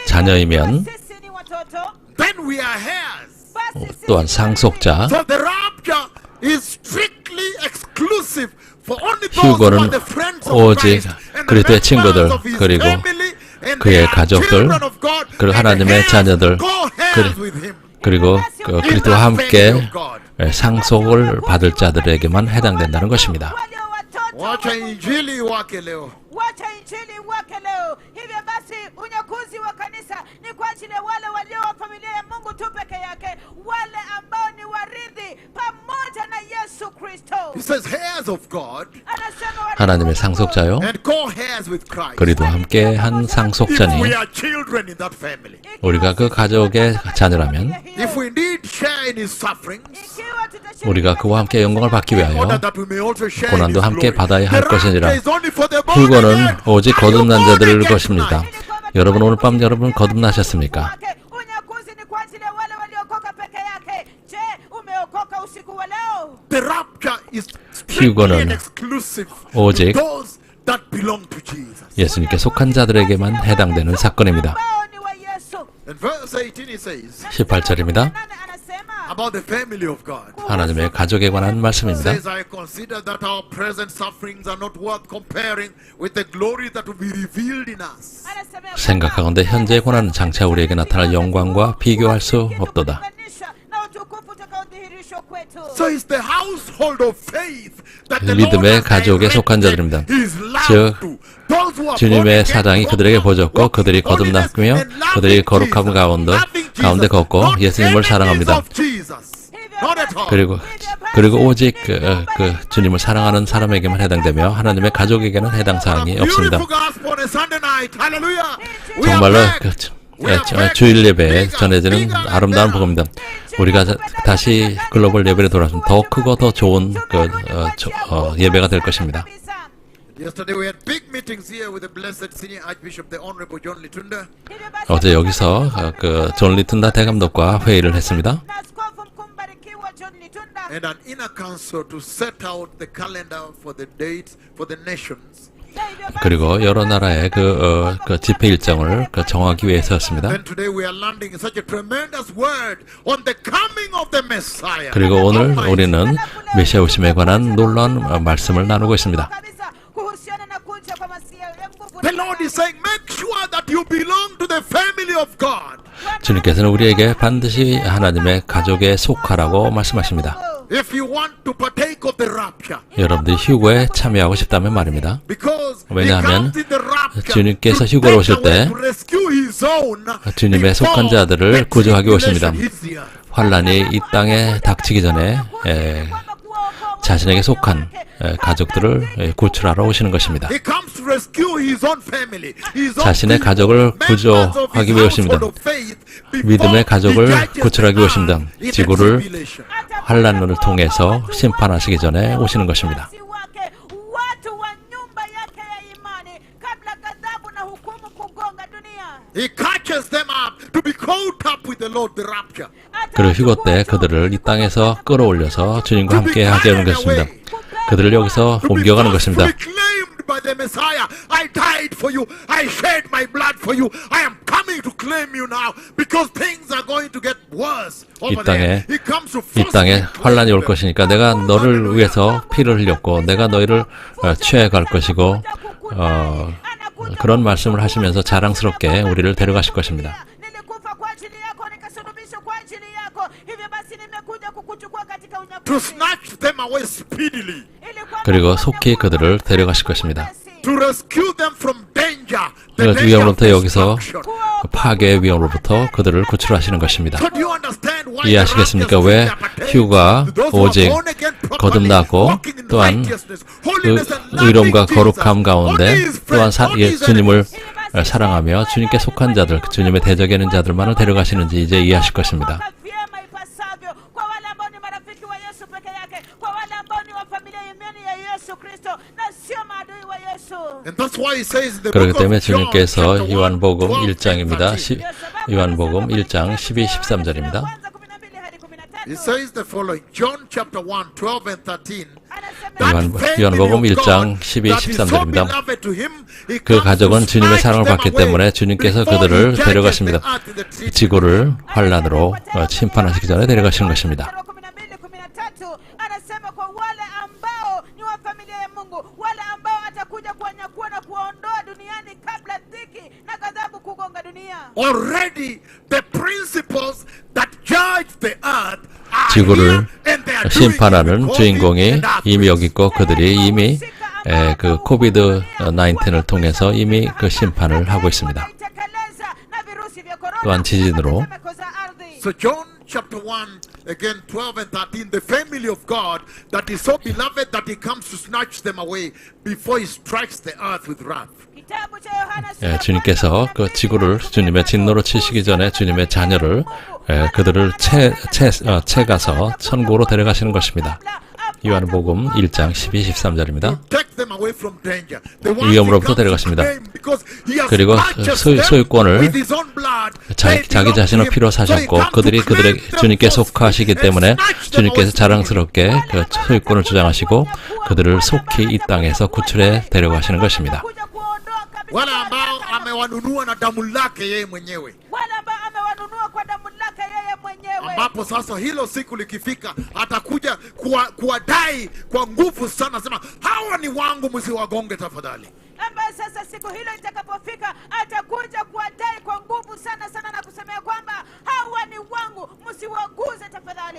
자녀이면 sisi ni watoto, then we are heirs. basi sisi 또한 상속자, So the rapture is strictly exclusive for only those who 휴거는 are the friends of 오직 Christ and the 그리스도의 members 친구들, of his 그리고 family and 그의 they are 가족들, children of God 그리고 and 하나님의 heirs, 자녀들, co-heirs with him. 그리고 In 그리스도와 that 함께 family of God. 상속을 받을 자들에게만 해당된다는 것입니다. wale watoto wa Wacha Mungu. injili wake leo. Wacha injili wake leo. Hivyo basi unyakuzi wa kanisa ni kwa ajili ya wale walio wa familia ya Mungu tu peke yake, wale ambao ni warithi pamoja na Yesu Kristo. He says heirs of God Anasema wale 하나님의 상속자요, and co-heirs with Christ. 그리스도와 함께 한 If 상속자니 we are children in that family. 우리가 그 가족의 자녀라면 If we indeed share in his sufferings, 이kiwa tutashiriki 우리가 그와 함께 영광을 받기 in order 위하여 that we may also share in 고난도 his 함께 glory. 받아야 할 The 것이니라. rapture is only for the born 휴거는 again. 오직 Are you 거듭난 born 자들을 again 것입니다. tonight? 여러분 오늘 밤 여러분 거듭나셨습니까? wake. Unyakuzi ni kwa ajili ya wale waliokoka peke yake. Je, umeokoka usiku wa leo? The rapture is strictly 휴거는 and exclusive 오직 to those that belong to Jesus. 예수님께 속한 자들에게만 해당되는 사건입니다. ambao ni wa Yesu. In verse 18 he says 18절입니다. Nani anasema about the family of God. 하나님의 가족에 관한 말씀입니다. Says, I consider that our present sufferings are not worth comparing with the glory that will be revealed in us. anasema 생각하건대 현재의 고난은 장차 우리에게 나타날 영광과 비교할 수 없도다. kulinganisha na utukufu utakaodhihirishwa kwetu. So it's the household of faith that the Lord 믿음의 has 가족에 속한 자들입니다. directed his love 즉, to. Those who are born 주님의 again, 사랑이 그들에게 보졌고 그들이 거듭났으며 그들이 거룩함 가운데 걷고 예수님을 사랑합니다. 그리고 오직 그 주님을 사랑하는 사람에게만 해당되며 하나님의 가족에게는 해당 사항이 없습니다. 정말로 주일 예배에 전해지는 아름다운 복음입니다. 우리가 다시 글로벌 예배를 돌아서면 더 크고 더 좋은 예배가 될 것입니다. Yesterday we had big meetings here with the blessed senior Archbishop, the Honorable John Litunda. 어제 여기서 존 리툰다 대감독과 회의를 했습니다. na askofu mkuu mbarikiwa John Litunda And an inner council to set out the calendar for the dates for the nations. na hivyo basi 그리고 여러 나라의 그 집회 일정을 정하기 위해서였습니다. Then today we are landing in such a tremendous word on the coming of the Messiah. 그리고 오늘 우리는 메시아 오심에 관한 놀라운 말씀을 나누고 있습니다. kabisa kuhusiana na kuja kwa Masia ya nguvu The Lord is saying, make sure that you belong to the family of God. 주님께서는 우리에게 반드시 하나님의 가족에 속하라고 말씀하십니다. If you want to partake of the rapture. 여러분들이 휴거에 참여하고 싶다면 말입니다. Because he 왜냐하면 comes in the rapture 주님께서 to 휴거로 take 오실 때 away, to rescue his own 주님의 속한 before 자들을 the 구조하기 오십니다. tribulation hits the earth. 환란이 이 땅에 닥치기 전에 자신에게 속한 가족들을 구출하러 오시는 것입니다. He comes to rescue his own family, his own 자신의 people, 가족을 members of 구조하기 his 위해 오십니다. household of faith, before 믿음의 가족을 he judges 구출하기 the 오십니다. earth in the 지구를 tribulation. 환란을 통해서 심판하시기 전에 오시는 것입니다. wake watu wa nyumba yake ya imani kabla ghadhabu na hukumu kugonga dunia. He catches them up to be caught up with the Lord, the rapture. 그리고 휴거 때 그들을 이 땅에서 끌어올려서 주님과 함께 하게 하는 것입니다. 그들을 여기서 To be 옮겨가는 forced to 것입니다. be claimed by the Messiah. I died for you. I shed my blood for you. I am coming to claim you now because things are going to get worse over there. He comes to 이 땅에 forcefully 환란이 올 claim them. 것이니까 내가 너를 위해서 피를 흘렸고 내가 너희를 취해갈 것이고 그런 말씀을 하시면서 자랑스럽게 우리를 데려가실 것입니다. Nilikufa kwa ajili yako nikasulubishwa kwa ajili yako, hivyo basi nimekuja kukuchukua katika To unyakuzi. snatch them away speedily. Ili kwamba 그리고 속히 그들을 데려가실 것입니다. To rescue them from danger. The 그래서 danger of 위험으로부터 여기서 destruction. 파괴의 위험으로부터 그들을 구출하시는 것입니다. So do you understand why 이해하시겠습니까? the 왜 rapture is appertains 휴가 to those who are 오직 born again properly, 거듭나고 walking in 또한 righteousness, holiness and loving 의로움과 Jesus, 거룩함 가운데 only his 또한 friends, only his 주님을 enemies. 사랑하며 주님께 속한 자들, 주님의 대적에 있는 자들만을 데려가시는지 이제 이해하실 것입니다. Kuwapa vyema ipasavyo kwa wale ambao ni marafiki wa Yesu peke yake, kwa wale ambao ni wa familia ya imani ya Yesu Kristo na sio maadui wa Yesu. And that's why he says in the 그렇기 book 때문에 of John, 주님께서 chapter 1, 요한복음 12 and 1장입니다. 13. 요한복음 1장 12, 13절입니다. Kwanza 12 hadi 13. He says the following, John chapter 1, 12 and 13. Anasema 요한복음 1장 12, 13절입니다. 그 가족은 주님의 사랑을 받기 때문에 주님께서 그들을 데려가십니다. 지구를 환란으로 심판하시기 전에 데려가시는 것입니다. 12:13 anasema kwa wale ambao ni wa familia ya Mungu, wale ambao atakuja kuwanyakua na kuwaondoa duniani kabla dhiki na ghadhabu kugonga dunia. Already the principles that judge the earth are 지구를 here and they are doing it 심판하는 with 주인공이 COVID and 이미 여기 earthquakes. 있고 그들이 이미 그 코비드 19을 통해서 이미 그 심판을 하고 있습니다. Itakeleza na virusi vya korona, 또한 지진으로. tetemeko za ardhi. So John chapter 1, again 12 and 13, the family of God that is so beloved that he comes to snatch them away before he strikes the earth with wrath. Kitabu cha Yohana sura ya 주님께서 kwanza 그 지구를 주님의 진노로 치시기 전에 주님의 자녀를 그들을 채가서 천국으로 데려가시는 것입니다. 요한복음 1장 12, 13절입니다. Take them away from danger. The ones 위험으로부터 he comes to 데려가십니다. claim because he has 그리고 purchased them 소유권을 with his own blood. 자기 They belong to 자신의 him. 피로 So he 사셨고 comes to 그들이 claim them 주님께 속하시기 forcefully 때문에 and snatch them away 주님께서 자랑스럽게 그 소유권을 주장하시고 그들을 속히 이 땅에서 구출해 데려가시는 것입니다. kuja kuondoa kabisa wale ambao amewanunua na damu lake yeye mwenyewe, wale ambao amewanunua kwa damu lake yeye mwenyewe, ambapo sasa hilo siku likifika atakuja kuwadai kwa nguvu sana, sema hawa ni wangu, msiwagonge tafadhali. ambaye sasa siku hilo itakapofika atakuja kuwadai kwa nguvu sana sana na kusemea kwamba hawa ni wangu, msiwaguze tafadhali.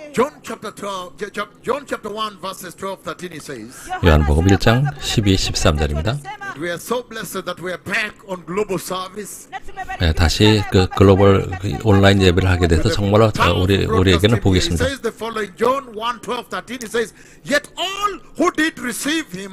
John chapter 1 verses 12, 13 he says, 요한복음 1장 12, 13절입니다. we are so blessed that we are back on global service. 다시 그 글로벌 온라인 예배를 하게 돼서 정말로 우리에게는 복이 He 있습니다. says the following, John 1, 12, 13 he says, yet all who did receive him,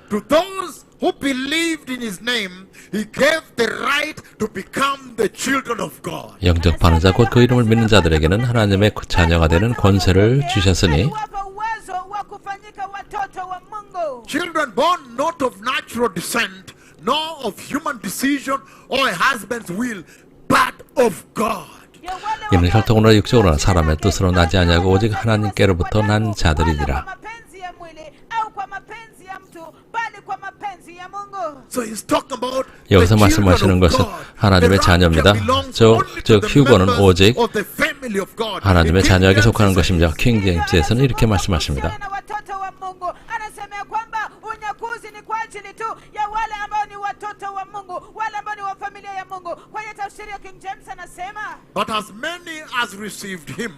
to those who believed in his name, he gave the right to become the children of God. 영적 반응자 곧 그 이름을 믿는 자들에게는 하나님의 자녀가 되는 권세를 주셨으니 aliwapa uwezo wa kufanyika watoto wa Mungu. Children born not of natural descent, nor of human decision or a husband's will, but of God. Ya wale 이는 wa- 혈통으로나 육적으로나 사람의 뜻으로 나지 아니하고 오직 하나님께로부터 난 wala 자들이니라. kwa mapenzi ya mwili au kwa mapenzi ya mtu, bali kwa mapenzi ya Mungu. So he's talking about 여기서 the children 말씀하시는 of 것은 God. 하나님의 The 자녀입니다. rapture belongs 저- only 즉, to the 휴거는 members 오직 of the family of God. 하나님의 In King 자녀에게 James 속하는 it says, 것입니다. 킹 제임스에서는 이렇게 말씀하십니다. Na watoto wa Mungu anasemea kwamba unyakuzi ni kwa ajili tu ya wale ambao ni watoto wa Mungu, wale ambao ni wa familia ya Mungu. Kwa hiyo tafsiri ya King James anasema But as many as received him,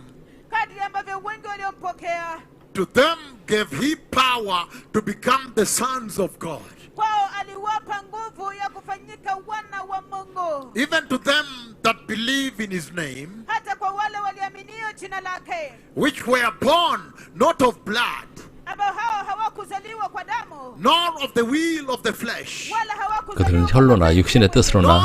kadri ambavyo wengi waliompokea, to them gave he power to become the sons of God. kwao aliwapa nguvu ya kufanyika wana wa Mungu, Even to them that believe in his name, hata kwa wale waliaminio jina lake, which were born not of blood, ambao hao hawakuzaliwa kwa damu nor of the will of the flesh, wala 그들은 hawakuzaliwa 혈로나 육신의 뜻으로나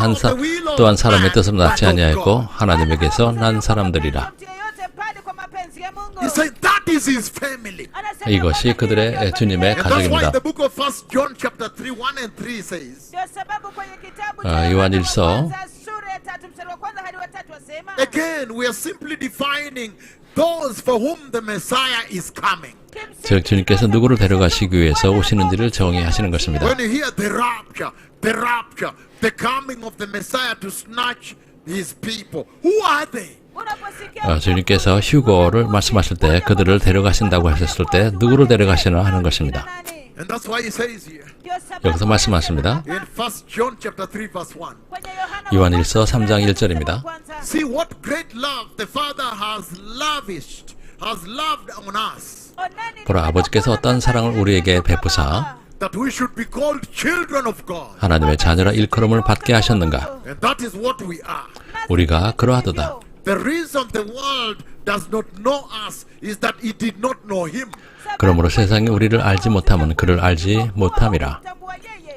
또한 사람의 뜻으로 낳지 아니하였고 하나님에게서 난 사람들이라. mtu yeyote bali kwa mapenzi ya Mungu. he said that is his family. Anasema 이것이 kwamba 그들의 ndiyo 주님의 And that's why 가족입니다. the book of 1 John chapter 3, 1 and 3 says, ndio sababu kwenye kitabu 요한일서 kwanza sura ya 3 mstari wa kwanza hadi wa 3 wasema again, we are simply defining those for whom the Messiah is coming. 즉 주님께서 누구를 데려가시기 위해서 오시는지를 정의하시는 것입니다. When you hear the rapture, the coming of the Messiah to snatch his people, who are they? unaposikia 주님께서 휴거를 말씀하실 때 그들을 데려가신다고 하셨을 때 누구를 데려가시나 하는 것입니다. nani? And that's why he says here Ndio sababu 여기서 말씀하십니다. in 1 John chapter 3 verse 1. kwenye Yohana 요한일서 3장 1절입니다. See what great love the Father has loved on us, 보라 아버지께서 어떤 사랑을 우리에게 베푸사 that we should be called children of God. 하나님의 자녀라 일컬음을 받게 하셨는가. And that is what we are. 우리가 그러하도다. The reason the world does not know us is that it did not know him. 그러므로 세상이 우리를 알지 못함은 그를 알지 못함이라.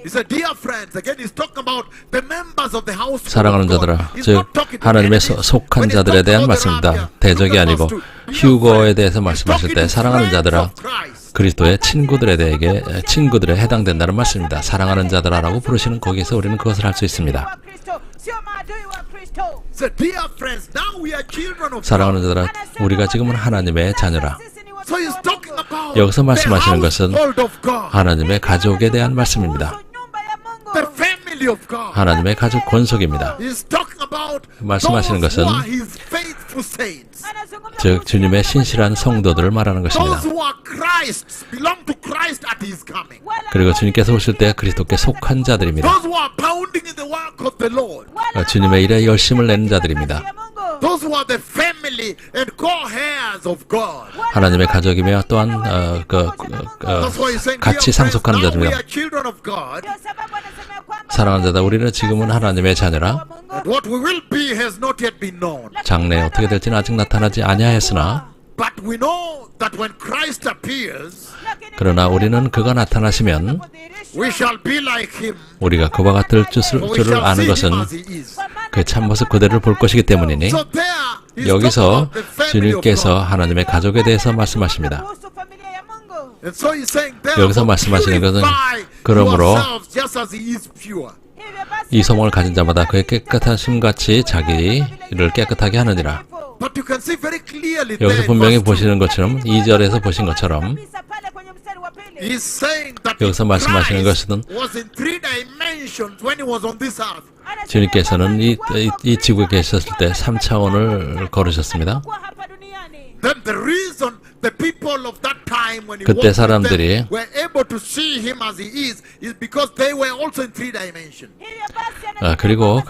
He said, dear friends, again he's talking about the members of the household 사랑하는 of God. 자들아, He's 즉 not talking to 하나님의 enemies. 속한 When he 자들에 talks 대한 about the 말씀입니다. rapture, 대적이 look at 아니고 verse 2. 휴거에 대해서 He's 말씀하실 talking 때 to 사랑하는 friends 자들아 of Christ. 그리스도의 친구들에 해당된다는 말씀입니다. 사랑하는 자들아라고 부르시는 거기서 우리는 그것을 할 수 있습니다. So dear friends, now we are children of 사랑하는 God. 자들아, 우리가 지금은 하나님의 자녀라. So he's talking about 여기서 the 말씀하시는 것은 household of God, 하나님의 가족에 대한 말씀입니다. the family of God. 하나님의 가족 권속입니다. He's talking about 말씀하시는 those who 것은 are his faithful saints. 즉 주님의 신실한 성도들을 말하는 것입니다. Those who are Christ's, belong to Christ at his coming. 그리고 주님께서 오실 때 그리스도께 속한 자들입니다. Those who are abounding in the work of the Lord. 주님의 일에 열심을 내는 자들입니다. Those who are the family and co-heirs of God. 하나님의 가족이며 또한 That's why he's saying, 같이 dear friends, 상속하는 now we 자들입니다. are children of God. 사랑하는 자다 우리는 지금은 하나님의 자녀라. And what we will be has not yet been known. 장래에 어떻게 될지는 아직 나타나지 아니하였으나 But we know that when Christ appears, 그러나 우리는 그가 나타나시면 we shall be like him. 우리가 그와 같을 For we 줄을 shall 아는 see 것은 him as he is. 그 참모습 그대를 볼 것이기 때문이니 So there, he's 여기서 talking about the family of 주님께서 God. 하나님의 가족에 대해서 말씀하십니다. And so he's saying, 여기서 therefore, 말씀하시는 것은 purify 그러므로 yourselves just as he is pure. 이 소망을 가진 자마다 그의 깨끗한 심같이 자기를 깨끗하게 하느니라. But you can see very clearly 여기서 there in 분명히 verse 2, 보시는 것처럼 2절에서 보신 것처럼 he's saying that 여기서 말씀하시는 Christ 것은 was in 3 dimensions when he was on this earth. 주님께서는 이 지구에 계셨을 때 3차원을 걸으셨습니다. Then the reason the people of that time when he 그때 walked with 사람들이 them were able to see him as he is because they were also in 3 dimensions. 그리고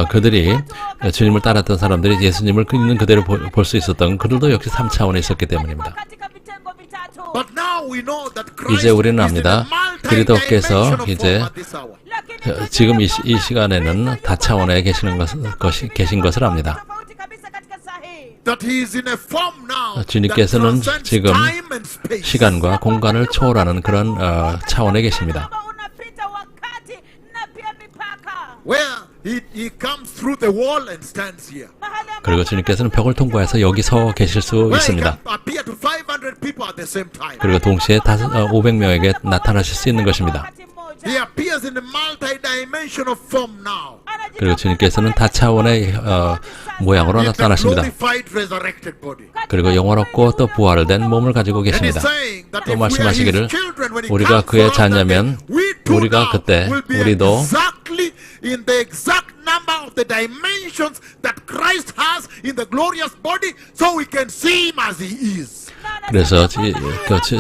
그들이 주님을 따랐던 사람들이 예수님을 있는 그대로 볼 수 있었던 그들도 역시 3차원에 있었기 때문입니다. But now we know that Christ 이제 우리는 is in a 압니다. 그리스도께서 multi-dimensional 이제 form at this hour. 지금 이 시간에는 다차원에 계신 것을 압니다. That he is in a form now 주님께서는 that transcends 지금 time and space. 시간과 공간을 초월하는 그런 차원에 계십니다. he comes through the wall and stands here. mahali ambapo 그리고 주님께서는 벽을 통과해서 여기 서 계실 수 Where he 있습니다. can appear to 500 people at the same time. 그리고 동시에 500명에게 나타나실 수 있는 것입니다. wakati mmoja He appears in a multi-dimensional form now. 그리고 주님께서는 다차원의 모양으로 In the 나타나십니다. glorified resurrected body. 그리고 영원롭고 또 부활된 몸을 가지고 And he's 계십니다. saying that 또 if we are 말씀하시기를 his children, when he 우리가 comes 그의 for us, 자녀면 then we too 우리가 now 그때 will be 우리도 exactly in the exact number of the dimensions that Christ has in the glorious body, so we can see him as he is. 그래서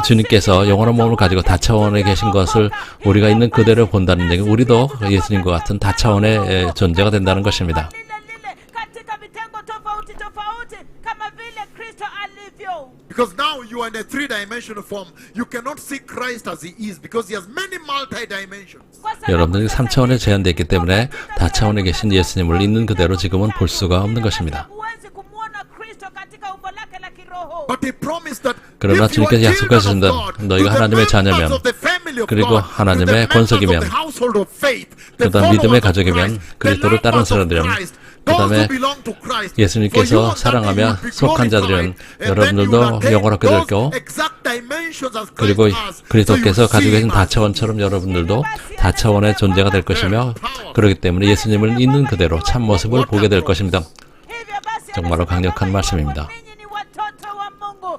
주님께서 영원한 몸을 가지고 다차원에 계신 것을 우리가 있는 그대로 본다는 얘기, 우리도 예수님과 같은 다차원의 존재가 된다는 것입니다. lile katika vitengo tofauti tofauti kama vile Kristo alivyo. Because now you are in a three-dimensional form. You cannot see Christ as he is because he has many multi-dimensions. Kwa sababu 여러분들이 3차원에 제한되어 있기 때문에 다차원에 계신 예수님을 있는 그대로 지금은 볼 수가 없는 것입니다. huwezi kumwona Kristo katika umbo lake la kiroho. But he promised that 그러나 if you are 주님께서 children 약속하신다. of God, 너희가 to the 하나님의 members 자녀면, of the family of 그리고 God, 하나님의 to the members 권속이면, of the household of faith, the 그다음 믿음의 followers of 가족이면, Christ, 그리스도를 the 따르는 lovers of 사람들이면, Christ, those 그다음에 who belong to Christ. 예수님께서 For you and that 사랑하며 you will be 속한 자들이면 glorified, and then you 여러분들도 will attain 영원하게 될 those 거고, exact dimensions as Christ 그리고 has, so 그리스도께서 you 가지고 see 계신 him as 다차원처럼 여러분들도 다차원의 존재가 될 것이며, 그렇기 때문에 예수님을 있는 그대로 참 모습을 보게 될 것입니다. Hivyo basi 정말로 anasema 강력한 kwamba 말씀입니다. ninyi ni watoto wa Mungu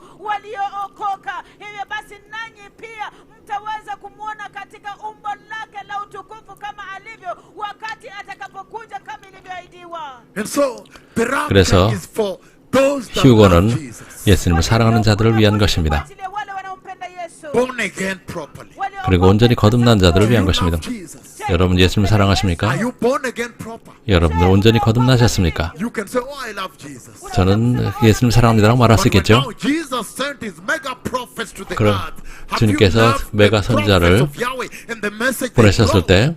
waliookoka. Hivyo basi nanyi pia mtaweza kumwona katika umbo lake la utukufu kama alivyo wakati atakapokuja kama ilivyoahidiwa. And so the 그래서 rapture is for those that love 휴거는 Jesus, 예수님을 사랑하는 자들을 위한 것입니다. Kwa ajili ya wale wanaompenda Yesu. born again properly. 그리고 온전히 거듭난 자들을 위한 You 것입니다. love Jesus. 여러분 예수님을 사랑하십니까? Are you born again proper? 여러분들 온전히 거듭나셨습니까? You can say, "Oh, I love Jesus." 저는 예수님 사랑합니다라고 말할 수 But when 있겠죠? now Jesus sent his mega prophets to the 그럼 earth, have 주님께서 you loved 메가 the 선자를 prophets of Yahweh and the message they 보내셨을 brought? 때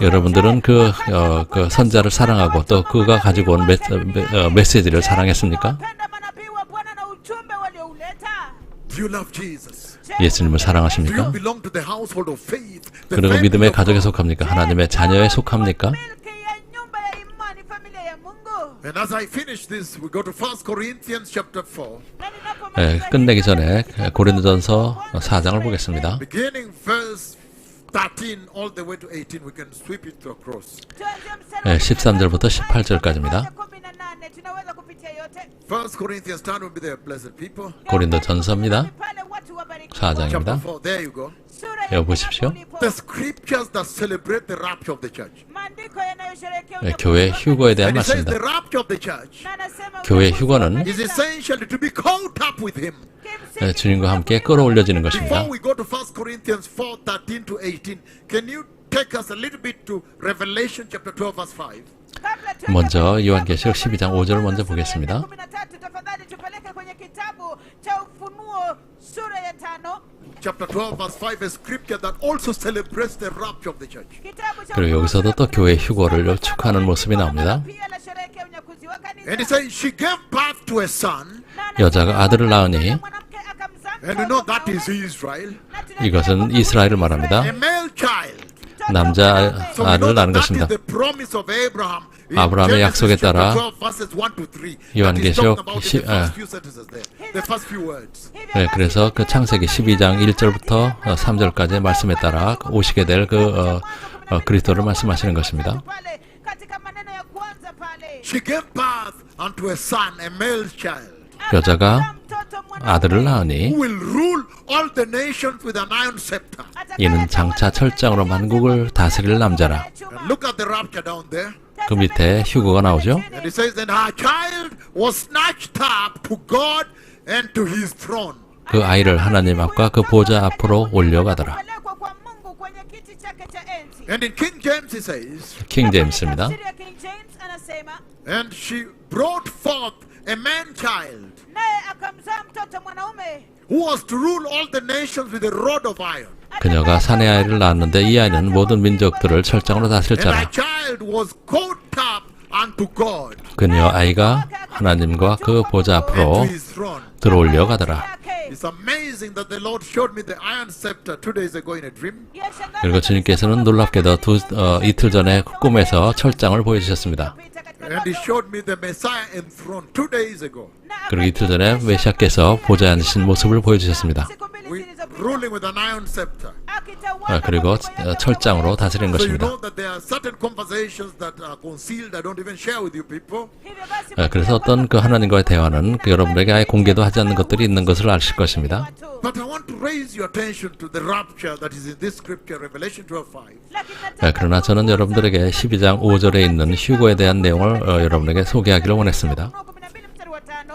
여러분들은 그 선자를 사랑하고 또 그가 가지고 온 메시지를 사랑했습니까? Wapenda manabii wa Bwana na ujumbe waliouleta. Do you love Jesus? 예수님을 Do you 사랑하십니까? belong to the household of faith? The 그리고 family 믿음의 of 가족에 God? 속합니까? 하나님의 자녀에 속합니까? Milki ya nyumba ya imani, familia ya Mungu. And as I finish this, we go to 1 Corinthians chapter 4, Na ninapomaliza 끝내기 전에 고린도전서 4장을 보겠습니다. beginning verse 13 all the way to 18. We can sweep it across. tuanze mstari wa 13절부터 18절까지입니다. 18, tunaweza kupitia yote. 1 Corinthians 10 will be there, blessed people. 고린도전서입니다. Pale watu wabariki. 4장입니다. Chapter 4, there you go. Sura ya 여기 보십시오. ulipo. The scriptures that celebrate the rapture of the church. Maandiko yanayosherehekea 교회 휴거에 대한 And it says the 말씀입니다. rapture of the church Na anasema 교회 unyakuzi 휴거는 wa is kanisa essentially to be caught up with him. kimsingi 주님과 함께 끌어올려지는 것입니다. Before we go to 1 Corinthians 4, 13 to 18, can you take us a little bit to Revelation chapter 12, verse 5? kabla tuende 먼저 kwenye 요한계시록 kitabu 12장 5절 먼저 sura ya 보겠습니다. 13, tafadhali tupeleke kwenye kitabu cha Ufunuo sura ya 5. Chapter 12, verse 5, a scripture that also celebrates the rapture of the church. Kitabu cha 그리고 여기서도 또 교회 휴거를 축하하는 모습이 나옵니다. pia la sherekea unyakuzi wa kanisa. And it says, she gave birth to a son, Na 여자가 아들을 낳으니 mwanamke akamzaa and you know that is Israel, na tunajua 이것은 이스라엘을 말합니다. a male child. 남자 So we know 아들을 낳는 that 것입니다. is the promise of Abraham in 아브라함의 Genesis 약속에 chapter 따라 12, verses 1 to 3. That is 요한계시록 talking about 시- the first few sentences there, the first few words. 네, 그래서 그 창세기 12장 1절부터 3절까지의 말씀에 따라 오시게 될 그리스도를 말씀하시는 것입니다. pale katika maneno ya kwanza pale She gave birth unto a son, a male child, 여자가 mtoto mwana 아들을 낳으니 who will rule all the nations with an iron scepter. 이는 장차 철장으로 만국을 다스릴 남자라. And look at the rapture down there. 그 밑에 휴거가 나오죠. And it says, and her child was snatched up to God and to his throne. 그 아이를 하나님 앞과 그 보좌 앞으로 올려가더라. kupelekwa kwa Mungu kwenye kiti chake cha enzi. And in King James it says, 킹 제임스입니다. Tafsiri ya King James anasema and she brought forth a man child naye akamzaa mtoto mwanaume who was to rule all the nations with a rod of iron. 그녀가 사내 아이를 낳았는데 이 아이는 모든 민족들을 철장으로 다스릴 And her 자라. child was caught up unto God 그녀 아이가 하나님과 그 보좌 and to 앞으로 his throne. 들어올려 가더라. yake It's amazing that the Lord showed me the iron scepter 2 days ago in a dream. 그리고 주님께서는 놀랍게도 이틀 전에 꿈에서 철장을 보여주셨습니다. And He showed me the Messiah enthroned 2 days ago. 그리고 이틀 전에 메시아께서 보좌에 앉으신 모습을 보여주셨습니다. Ruling with an iron scepter. 그리고 철장으로 다스린 So you 것입니다. know that there are certain conversations that are concealed. I don't even share with you people. 그래서 어떤 그 하나님과의 대화는 여러분에게 아예 공개도 하지 않는 것들이 있는 것을 아실 것입니다. But I want to raise your attention to the rapture that is in this scripture, Revelation 12:5. 그러나 저는 여러분들에게 12장 5절에 있는 휴거에 대한 내용을 여러분에게 소개하기를 원했습니다.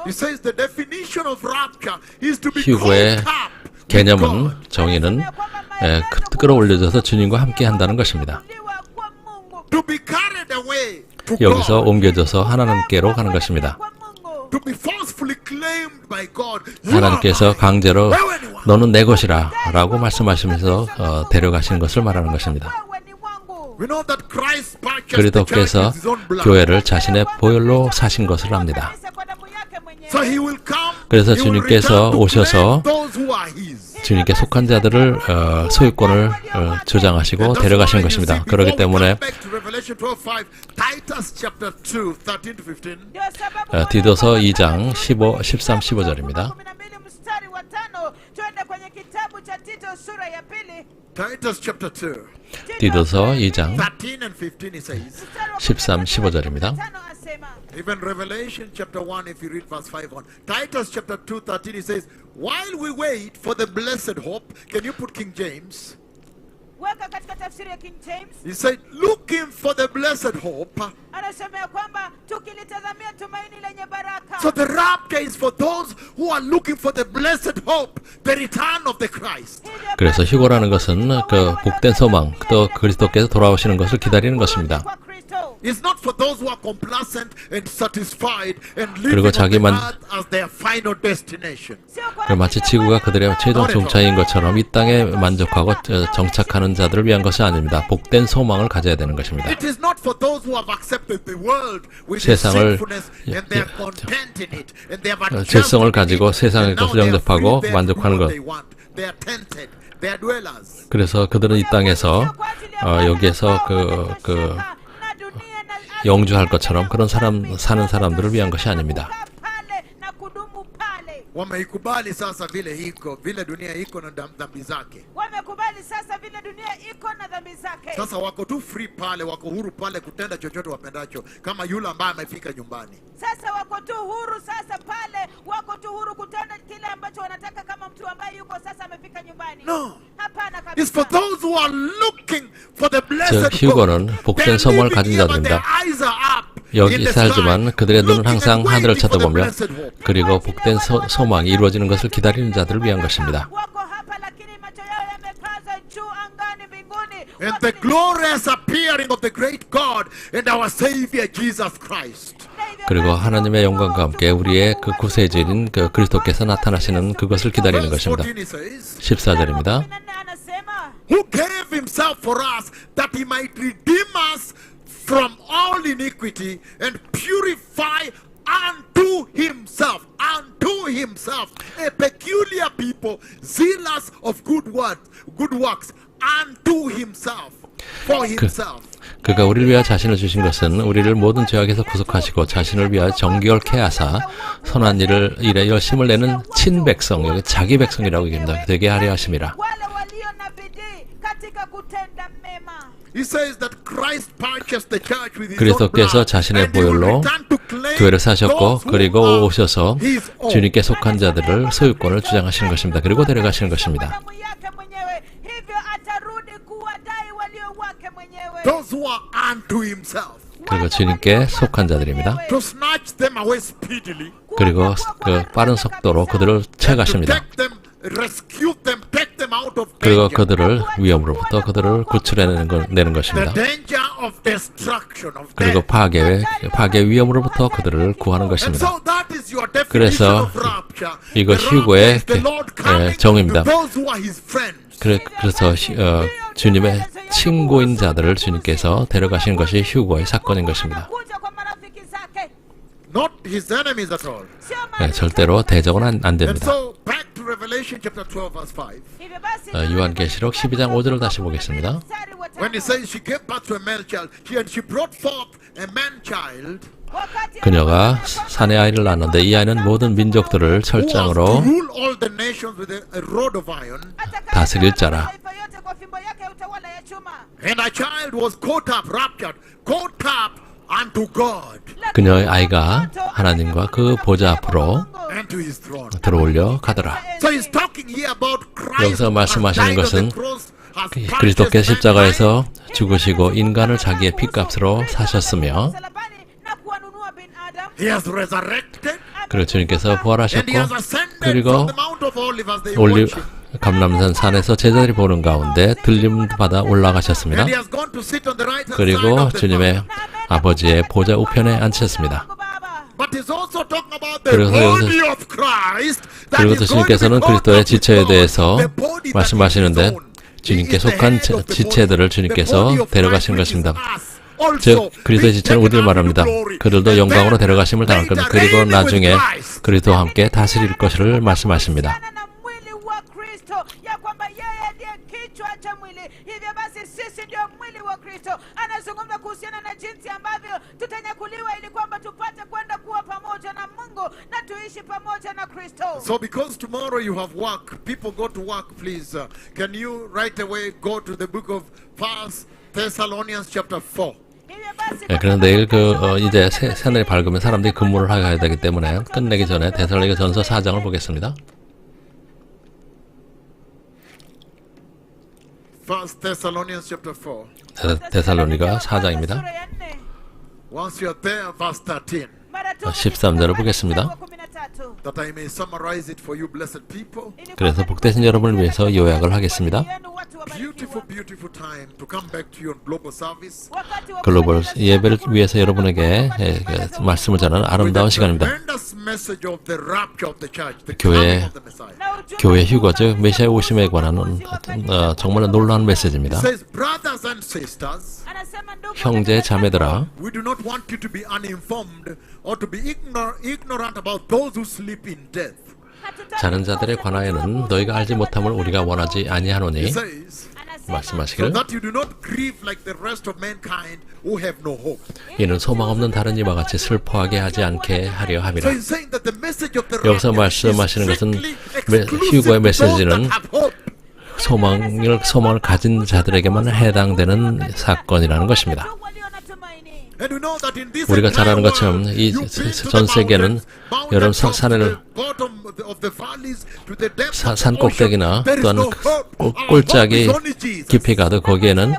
It says the definition of rapture is to be 휴거의 caught up with 개념은 God. 정의는 끌어올려져서 주님과 함께 한다는 것입니다. To be carried away to 여기서 God. 옮겨져서 하나님께로 가는 것입니다. To be forcefully claimed by God. You are 하나님께서 mine. 강제로 Where anyone. 너는 내 것이라 라고 말씀하시면서 데려가시는 것을 말하는 것입니다. We know that Christ purchased the church 그리스도께서 with his own blood. 교회를 자신의 보혈로 사신 것을 압니다. So he will come. 그래서 he will 주님께서 return to 오셔서 claim those who are his. 주님께 속한 자들을 소유권을 주장하시고 And that's 데려가시는 why you 것입니다. see, 그렇기 before we 때문에 come back to Revelation 12:5, Titus chapter 2, 13 to 15. 디도서 2장 15, 13, 15절입니다. Titus chapter 2, 디도서 2장 13 and 15 it says. 13, 15절입니다. Even Revelation chapter 1, if you read verse 5 on. Titus chapter 2, 13 it says, while we wait for the blessed hope, can you put King James? weka katika tafsiri ya King James He said, looking for the blessed hope. anasema ya kwamba tukilitazamia tumaini lenye baraka. So the rapture is for those who are looking for the blessed hope, the return of the Christ. Hivyo 그래서 basi, 휴거라는 것은 그 복된 소망, 또 그리스도께서 돌아오시는 것을 기다리는 것입니다. kwa Kristo. It's not for those who are complacent and satisfied and 그리고 living on the 자기만- earth as their final destination. Sio kwa 그 마치 ajili ya 지구가 wale 그들의 최종 종착인 것처럼 이 땅에 만족하고 정착하는 자들을 위한 것이 아닙니다. 복된 소망을 가져야 되는 것입니다. It is not for those who have accepted the world with its 세상을- sinfulness and they are content in it and they have adjusted 죄성을 in 가지고 it 세상의 and now 것을 they are 영접하고 free there to do 만족하는 what 것. they want. They are tented. They are dwellers. 그래서 그들은 이 땅에서 여기에서 그 영주할 것처럼 그런 사는 사람들을 위한 것이 아닙니다. Wameikubali sasa vile iko, vile dunia iko na dhambi zake. wamekubali sasa vile dunia iko na dhambi zake. Sasa wako tu free pale, wako huru pale kutenda chochote wapendacho, kama yule ambaye amefika nyumbani. Sasa wako tu huru sasa pale, wako tu huru kutenda kile ambacho wanataka kama mtu ambaye yuko sasa amefika nyumbani. No. Hapana It's for kabisa. those who are looking for the blessed 휴거는 hope. 복된 They're 소망을 living 가진 here, but their 자들입니다. eyes are up 여기 in the 살지만 sky, 그들의 눈은 looking 항상 and 하늘을 waiting for the 쳐다보며 blessed hope. 그리고 복된 소망이 이루어지는 것을 기다리는 자들을 위한 것입니다. wako hapa lakini macho yao yamepaza juu angani mbinguni. And the glorious appearing of the great God and our Savior Jesus Christ. 그리고 하나님의 영광과 함께 우리의 그 구세주인 그 그리스도께서 나타나시는 그것을 기다리는 Verse 것입니다. 14 it says, 14절입니다. 안asema who gave himself for us that he might redeem us from all iniquity and purify unto himself a peculiar people zealous of good works unto himself for himself. 그가 우리를 위하여 자신을 주신 것은 우리를 모든 죄악에서 구속하시고 자신을 위하여 정결케 하사 선한 일에 열심을 내는 친백성, 여기 자기 백성이라고 얘기합니다. 되게 하려 하심이라. wale walio na bidii katika kutenda mema. He says that Christ purchased the church with his own 그리스도께서 blood, 자신의 and he will 보혈로 return to claim 교회를 사셨고 those who 그리고 are 오셔서 his own. 주님께 속한 자들을 소유권을 주장하시는 것입니다. 그리고 데려가시는 것입니다. Damu yake mwenyewe, hivyo atarudi kuwadai walio wake mwenyewe. Those who are unto himself, 그리고 주님께 속한 자들입니다. to snatch them away speedily, 그리고 그 빠른 속도로 그들을 to 채가십니다. take them, rescue them, take them out of 그리고 danger. 그들을 위험으로부터 그들을 구출해내는 The 내는 것입니다. danger of destruction, of 그리고 death. 파괴 위험으로부터 그들을 구하는 And 것입니다. so that is your definition 그래서 of rapture. 이거 The rapture 휴거의 is the Lord coming 정의입니다. to those who are his friends. 그래서 주님의 친구인 자들을 주님께서 데려가시는 것이 휴거의 사건인 것입니다. Anakuja kwa marafiki zake. Not his enemies at all. Sio maadui 절대로 대적은 안 And 됩니다. so back to Revelation chapter 12 verse 5. hivyo basi 요한계시록 12장 5절을 다시 보겠습니다. mstari wa When it tano. says she gave birth to a male child, she brought forth a man child Wakati 그녀가 anaposema 산에 아이를 낳았는데 이 아이는 모든 민족들을 who was to 철장으로 rule all the nations with a rod of iron. atakaye 다스릴 자라. mataifa yote kwa fimbo yake ya utawala ya chuma. And a child was caught up, raptured, caught up unto God 그녀의 아이가 하나님과 그 보좌 앞으로 and to his throne. 들어올려 가더라. So he's talking here about Christ 여기서 has 말씀하시는 died on 것은 the cross, has purchased 그리스도께서 십자가에서 mankind, 죽으시고 인간을 자기의 피값으로 사셨으며 msalabani na kuwanunua binadamu. he has resurrected, 그리고 주님께서 and 부활하셨고 he has ascended 그리고 from the Mount of Olives as they 올리 watch him. 감람산 산에서 제자들이 보는 가운데 들림 받아 올라가셨습니다. And he has gone to sit on the right hand side 그리고 of the 주님의 Father. 아버지의 보좌 우편에 앉으셨습니다. But he's also talking about the 그래서 여기서- body of Christ. that 그리고 is 또 going to be 주님께서는 caught 그리스도의 up with 지체에 God. 대해서 The body that is 말씀하시는데 his own. 주님께 He is the 속한 head of the 지체들을 body. 주님께서 The body of 데려가신 Christ, which is 것입니다. us. Also, 즉 그리스도의 지체는 being 우리를 taken up 말합니다. into glory. 그들도 And 영광으로 then 데려가심을 당할 later 겁니다. 그리고 reigning with 나중에 Christ. 그리스도와 함께 다스릴 것을 말씀하십니다. Kuhusiana na mwili wa Kristo, ya kwamba yeye ndiye kichwa cha mwili. Hivyo basi sisi ndio mwili wa Kristo. Anazungumza kuhusiana na jinsi ambavyo tutanyakuliwa ili kwamba tupate kwenda kuwa pamoja na Mungu na tuishi pamoja na Kristo. So because tomorrow you have work, people go to work, please. Can you right away go to the book of 1 Thessalonians chapter 4. Hivyo basi 예, 그래서 내일 이제 새날이 밝으면 사람들이 근무를 하게 되기 때문에 끝내기 전에 데살로니가 전서 4장을 보겠습니다. 1 Thessalonians chapter 4. 데살로니가 4장입니다. sura ya 4. Once you're there, verse 13. Mara tu 13절을 보겠습니다. mstari wa 13. That I may summarize it for you, blessed people. Ili 그래서 kwamba 복되신 여러분을 위해서 요약을 하겠습니다. yenu watu wabarikiwa. Beautiful, beautiful time to come back to you on global service. Wakati wa 글로벌 kuendeleza 예배를 siku 위해서 여러분에게 kuendeleza 말씀을 전하는 With 아름다운 the 시간입니다. tremendous message of the rapture of the church, the 교회- coming of the Messiah. na ujumbe 교회 huu 휴거 즉 메시아의 오심에 관한 ukombozi wa kanisa. 정말 놀라운 메시지입니다. It says, brothers and sisters, Anasema ndugu 형제 na 자매들아 we do not want you to be uninformed or to be ignorant about those who sleep in death. hatutaki 자는 자들에 관하여는 너희가 알지 못함을 우리가 원하지 아니하노니 It says, Anasema 말씀하시기를 that you do not grieve like the rest of mankind who have no hope. 이는 소망 없는 다른 이와 같이 슬퍼하게 하지 않게 하려 So 함이라. he's saying that the message of the 여기서 rapture is 말씀하시는 것은 strictly 휴거의 exclusive to those 메시지는 that have hope. 소망을 가진 자들에게만 해당되는 사건이라는 것입니다. tu walio na tumaini. And we know that in this 우리가 잘 아는 entire 것처럼 world, 이 you've been to 전 the 세계는 mountains, 여러분 mountain tops, 산을 to the bottom of the valleys, to the depths of 산 the ocean. 꼭대기나 There is 또한 no hope. Our hope 꼴짝이 is only Jesus. 깊이 가도 거기에는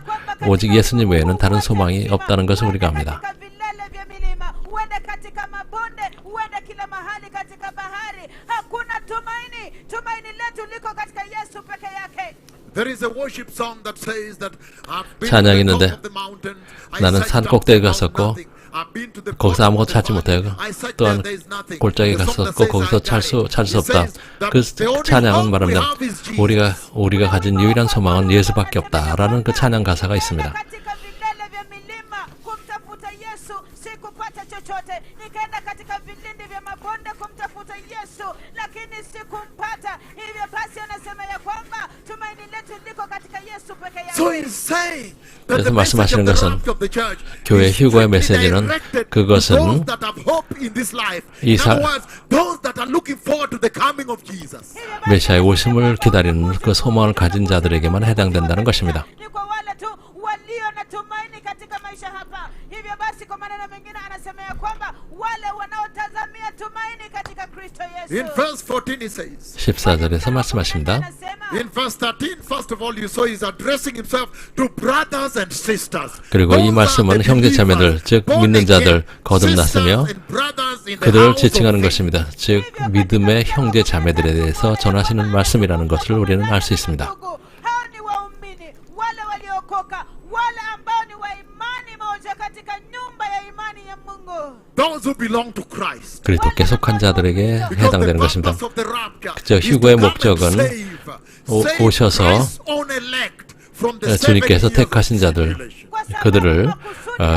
오직 예수님 외에는 다른 소망이 없다는 것을 우리가 압니다. Katika vilele vya milima, uende katika mabonde, uende kila mahali katika bahari, hakuna tumaini. Tumaini letu liko katika Yesu peke yake. There is a worship song that says that I've been 찬양이 to the top 있는데 of the mountain. I 나는 searched 산 up 꼭대기 and found 갔었고 nothing. I've been to the 거기서 bottom 아무것도 of the 찾지 valley. 못하고 I searched 또한 there, there is nothing. 골짜기 The song that 갔었고 says 거기서 I got it. 찾을 수 It 없다. says that the only 찬양은 hope we 말합니다. have is Jesus. 우리가 가진 유일한 소망은 예수밖에 없다라는 그 찬양 가사가 있습니다. Katika vilele vya milima kumtafuta Yesu sikupata chochote, nikaenda katika vilindi vya mabonde kumtafuta Yesu lakini sikumpata. Hivyo basi anasema ya kwamba tumaini letu liko katika Yesu peke So yake. he's saying that 그래서 the message of 말씀하시는 the 것은 rapture of the church 교회 is 휴거의 strictly 메시지는 directed to 그것은 those that have hope in this life. 이 In 사- other words, those that are looking forward to the coming of Jesus. 메시아의 오심을 기다리는 그 소망을 가진 자들에게만 해당된다는 것입니다. Ni kwa wale tu walio na tumaini katika maisha hapa. Hivyo basi kwa maneno mengine anasema ya kwamba wale wanaotazamia tumaini katika Kristo Yesu. In verse 14 he says, 14절에서 말씀하십니다. Anasema, in verse 13, first of all, you saw he's addressing himself to brothers and sisters. 그리고 이 Those 말씀은 are the 형제 자매들, believers, 즉 born 믿는 자들 again, 거듭났으며 sisters and brothers in the 그들을 house of 지칭하는 faith. 것입니다. 즉 믿음의 형제 자매들에 대해서 전하시는 말씀이라는 것을 우리는 알 수 있습니다. ndugu, hao ni waumini, wale waliokoka, wale ambao ni wa imani moja katika nyumba ya imani ya Mungu. Those who belong to Christ. 그리스도께 속한 자들에게 Because the 해당되는 것입니다. purpose of the rapture 저 is to 휴거의 come and 목적은 save 오셔서 Christ's own elect from the 주님께서 7 years of 택하신 자들 tribulation. 그들을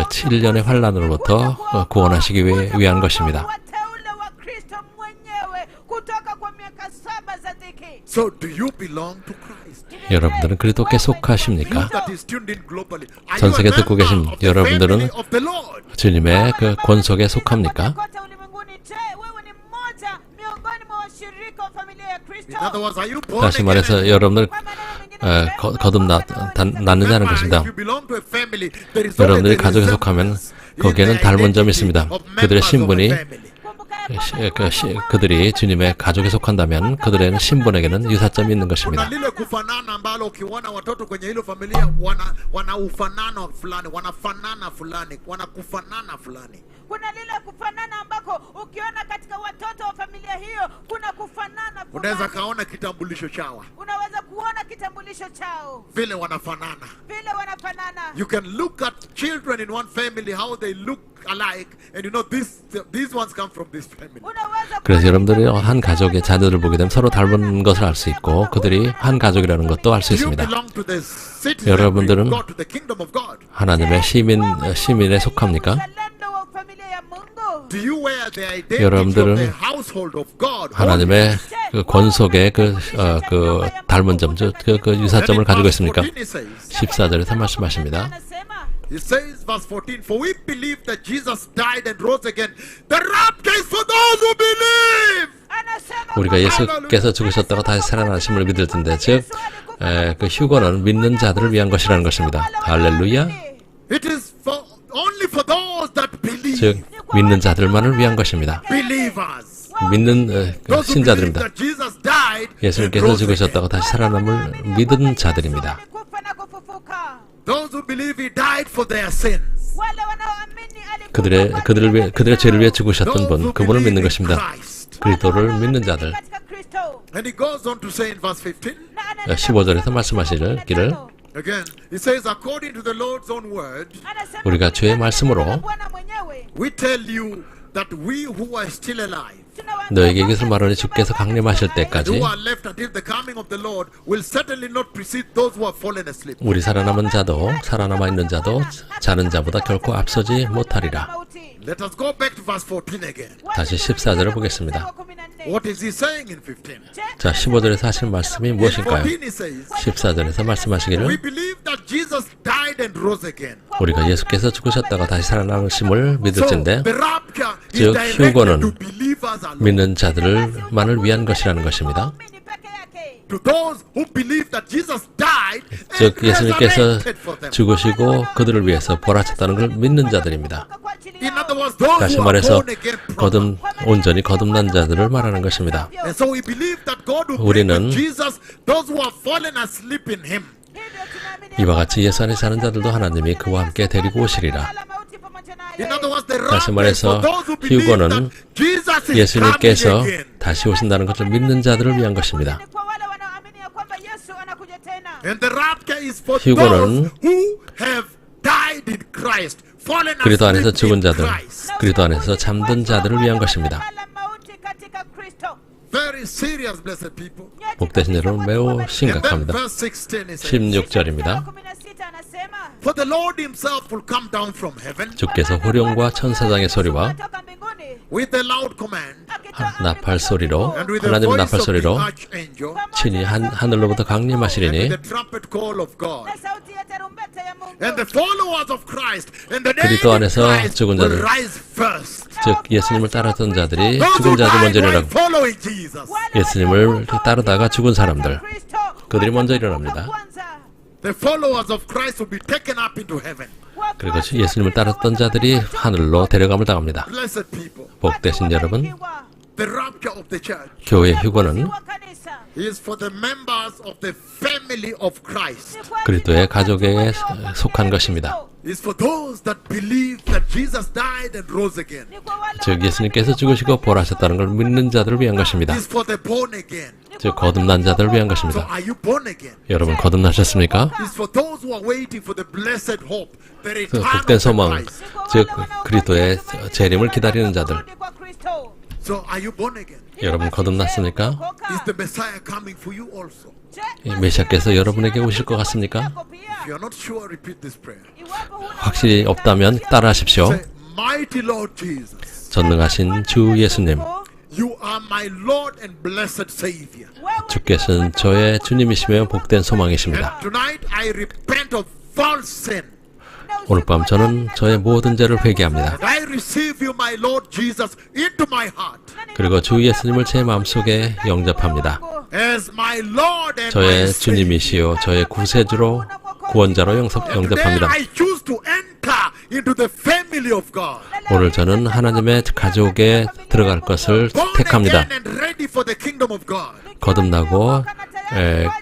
7년의 환란으로부터 구원하시기 위한 것입니다. Wateule wa Kristo mwenyewe kutoka kwa miaka 7 za dhiki. So do you belong to Christ? 여러분들은 그리스도께 속하십니까? You that is tuned in globally. Are 전 you a 세계 듣고 member 계신 of the 여러분들은 family of the Lord? 주님의 그 권속에 속합니까? kote ulimwenguni. Je, wewe ni mmoja miongoni mwa washirika wa familia ya Kristo? In other words, are you born 다시 again? 말해서 여러분들 Kwa maneno mengine, 낳느냐는 Remember, 것입니다. if you belong to a family, there is 여러분들이 always a 가족에 속하면 resemblance 거기에는 in the 닮은 점이 identity 있습니다. of 그들의 members of a 신분이 family. kumbuka ya kwamba 그들이 주님의 가족에 속한다면 그들에는 신분에게는 유사점이 있는 Kuna 것입니다. lile kufanana ambalo ukiona watoto kwenye hilo familia wana ufanano fulani, wanafanana fulani, wanakufanana fulani. kuna lile kufanana ambako ukiona katika watoto wa familia hiyo kuna kufanana Unaweza fulani. kaona kitambulisho chao Unaweza kuona kitambulisho chao vile wanafanana. vile wanafanana. You can look at children in one family how they look alike, and you know these ones come from this family. unaweza 그래서 kuona 여러분들이 kitambulisho 한 가족의 자녀들을 보게 되면 서로 닮은 것을 알 수 있고 그들이 한 가족이라는 것도 알 수 You 있습니다. belong to the citizenry 여러분들은 of God, to the kingdom of God. 하나님의 시민에 속합니까? uzalendo wa familia ya Mungu. Do you wear the identity 여러분들은 of the household of God? 하나님의 그 권속의 그 닮은 점, 그 유사점을 가지고 있습니까? 14절에서 말씀하십니다. Anasema He says, verse 14, for we believe that Jesus died and rose again. The rapture is for those who believe. anasema 우리가 예수께서 죽으셨다가 다시 살아나심을 믿을 텐데, 즉, 그 휴거는 믿는 자들을 위한 것이라는 것입니다. 할렐루야. It is only for those that believe. 즉, 믿는 자들만을 위한 것입니다. Believers. 믿는 Those who believe 신자들입니다. that Jesus died and 예수님께서 rose again. 죽으셨다가 다시 살아남을 믿은 자들입니다. alikufa na kufufuka. Those who believe he died for their sins. Wale wanaoamini alikufa 그들의 죄를 위해 죽으셨던 Those 분, who 그분을 believe 믿는 in 것입니다. Christ. 그리스도를 믿는 자들. katika Kristo. And he goes on to say in verse 15, Na anaendelea 15절에서 말씀하시기를 again, he says, according to the Lord's own word, Anasema 우리가 주의 말씀으로 Bwana mwenyewe we tell you that we who are still alive, 너에게 이것을 말하니 주께서 강림하실 때까지 who are left until the coming of the Lord, will certainly not precede those who have fallen asleep. 우리 살아남은 자도 살아남아 있는 자도 자는 자보다 결코 앞서지 못하리라. mauti. Let us go back to verse 14 again. 다시 14절을 보겠습니다. What is he saying in 15? 자, 15절에서 하시는 말씀이 In 무엇일까요? 14 he says, 14절에서 we 말씀하시기를 believe that Jesus died and rose again. 우리가 예수께서 죽으셨다가 다시 살아나심을 So 믿을진데 the rapture is 즉, directed 휴거는 to believers alone. 믿는 자들만을 위한 것이라는 것입니다. Waumini peke yake. To those who believe that Jesus died and 즉 예수님께서 resurrected for them. 죽으시고 그들을 위해서 부활하셨다는 걸 믿는 자들입니다. Kwa ajili In yao. other words, those 다시 who are 말해서 born again proper. 온전히 거듭난 자들을 말하는 것입니다. And so we believe that God will bring 우리는 with Jesus those who have fallen asleep in Him. Hivyo tunaamini 이와 같이 예수 안에 사는 자들도 하나님이 그와 함께 데리고 오시리라. wala mauti pamoja naye. In other words, the 다시 rapture is for 말해서 those who believe 휴거는 that Jesus is coming 예수님께서 again. 다시 오신다는 것을 믿는 자들을 위한 것입니다. Ni kwa wale wanaoamini ya kwamba Yesu anakuja tena. And the rapture is for 휴거는 those who have died in Christ, fallen 그리스도 안에서 asleep 죽은 in 자들, Christ. 그리스도 안에서 잠든 자들을 위한 것입니다. Wala mauti katika Kristo. Very serious, blessed people. 복되신 여러분 매우 And then 심각합니다. verse 16 is 16절입니다. 16 anasema for the Lord Himself will come down from heaven 주께서 호령과 천사장의 소리와 kutoka mbinguni with a loud command 나팔 소리로 and with the 하나님의 voice 나팔 of the 소리로 archangel 친히 하늘로부터 and 강림하시리니 with the trumpet call of God. na sauti ya tarumbeta ya Mungu. And the followers of Christ and the 그리스도 dead in 안에서 Christ 죽은 will 자들. rise first. 즉 예수님을 따랐던 자들이 Those 죽은 who 자들 died 먼저 while 일어나고 following Jesus. 예수님을 따르다가 죽은 사람들 그들이 먼저 일어납니다. The followers of Christ will be taken up into heaven. 그리고 예수님을 따랐던 자들이 하늘로 데려감을 당합니다. Blessed people. 복되신 여러분, The rapture of the church 교회 휴거는 is for the members of the family of Christ. 그리스도의 가족에 속한 것입니다. Is for those that believe that Jesus died and rose again. 즉 예수님께서 죽으시고 부활하셨다는 걸 믿는 자들을 위한 것입니다. Is for the born again. 즉 거듭난 자들을 위한 So 것입니다. are you born again? 여러분 거듭나셨습니까? Is for those who are waiting for the blessed hope, the 그 return 복된 of the 소망, Christ. 즉 그리스도의 재림을 기다리는 자들. So are you born again? 여러분 거듭났습니까? Is the Messiah coming for you also? 이 메시아께서 여러분에게 오실 것 같습니까? If you are not sure, repeat this prayer. 확실히 없다면 따라하십시오. Say, mighty Lord Jesus, 전능하신 주 예수님, You are my Lord and blessed Savior. 주께서는 저의 주님이시며 복된 소망이십니다. And tonight I repent of false sin. 오늘 밤 저는 저의 모든 죄를 회개합니다. And I receive you, my Lord Jesus, into my heart 그리고 주 예수님을 제 마음속에 영접합니다. as my Lord and my 저의 Savior. 주님이시요 저의 구세주로 구원자로 Today 영접합니다. I choose to enter into the family of God. 오늘 저는 하나님의 가족에 들어갈 것을 Born 택합니다. again and ready for the kingdom of God. 거듭나고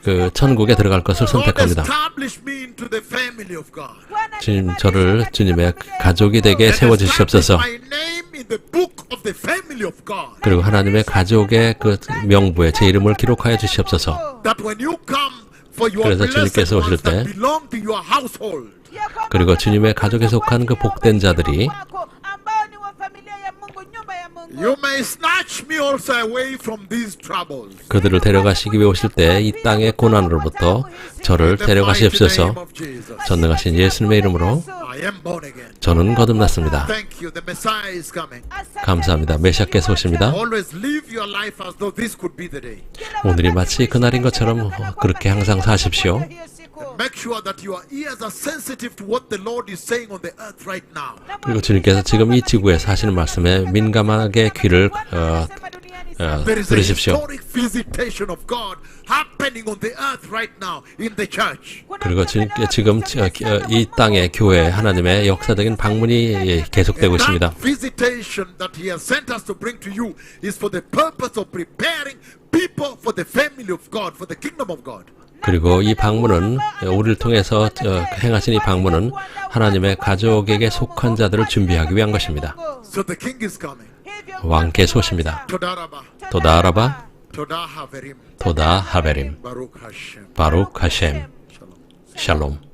그 천국에 들어갈 것을 God 선택합니다. establish me into the family of God. 주님 저를 주님의 가족이 되게 And 세워주시옵소서. establish my name in the book of the family of God. 그리고 하나님의 가족의 그 명부에 제 이름을 기록하여 주시옵소서. That when you come for your 그래서 blessed 주님께서 오실 ones that 때 belong to your household, 그리고 주님의 가족에 속한 그 복된 자들이 you may snatch me also away from these troubles. 그들을 데려가시기 위해 오실 때 이 땅의 고난으로부터 저를 In the mighty 데려가시옵소서. name of Jesus. 전능하신 예수님의 이름으로 I am born again. 저는 거듭났습니다. Thank you. The Messiah is coming. 감사합니다. 메시아께서 오십니다. Always live your life as though this could be the day. 오늘이 마치 그날인 것처럼 그렇게 항상 사십시오. Make sure that your ears are sensitive to what the Lord is saying on the earth right now. 그리고 주님께서 지금 이 지구에서 하시는 말씀에 민감하게 귀를 There is a 들으십시오. historic visitation of God happening on the earth right now in the church. 그리고 지금 이 땅의 교회 하나님의 역사적인 방문이 계속되고 있습니다. That visitation that He has sent us to bring to you is for the purpose of preparing people for the family of God, for the kingdom of God. 그리고 이 방문은 우리를 통해서 행하신 이 방문은 하나님의 가족에게 속한 자들을 준비하기 위한 것입니다. So the King is coming. 왕께서 오십니다. Todaraba, 도다 아라바, Toda Haverim, 도다 하베림, Baruch Hashem. 바룩 하셈, Shalom. 샬롬.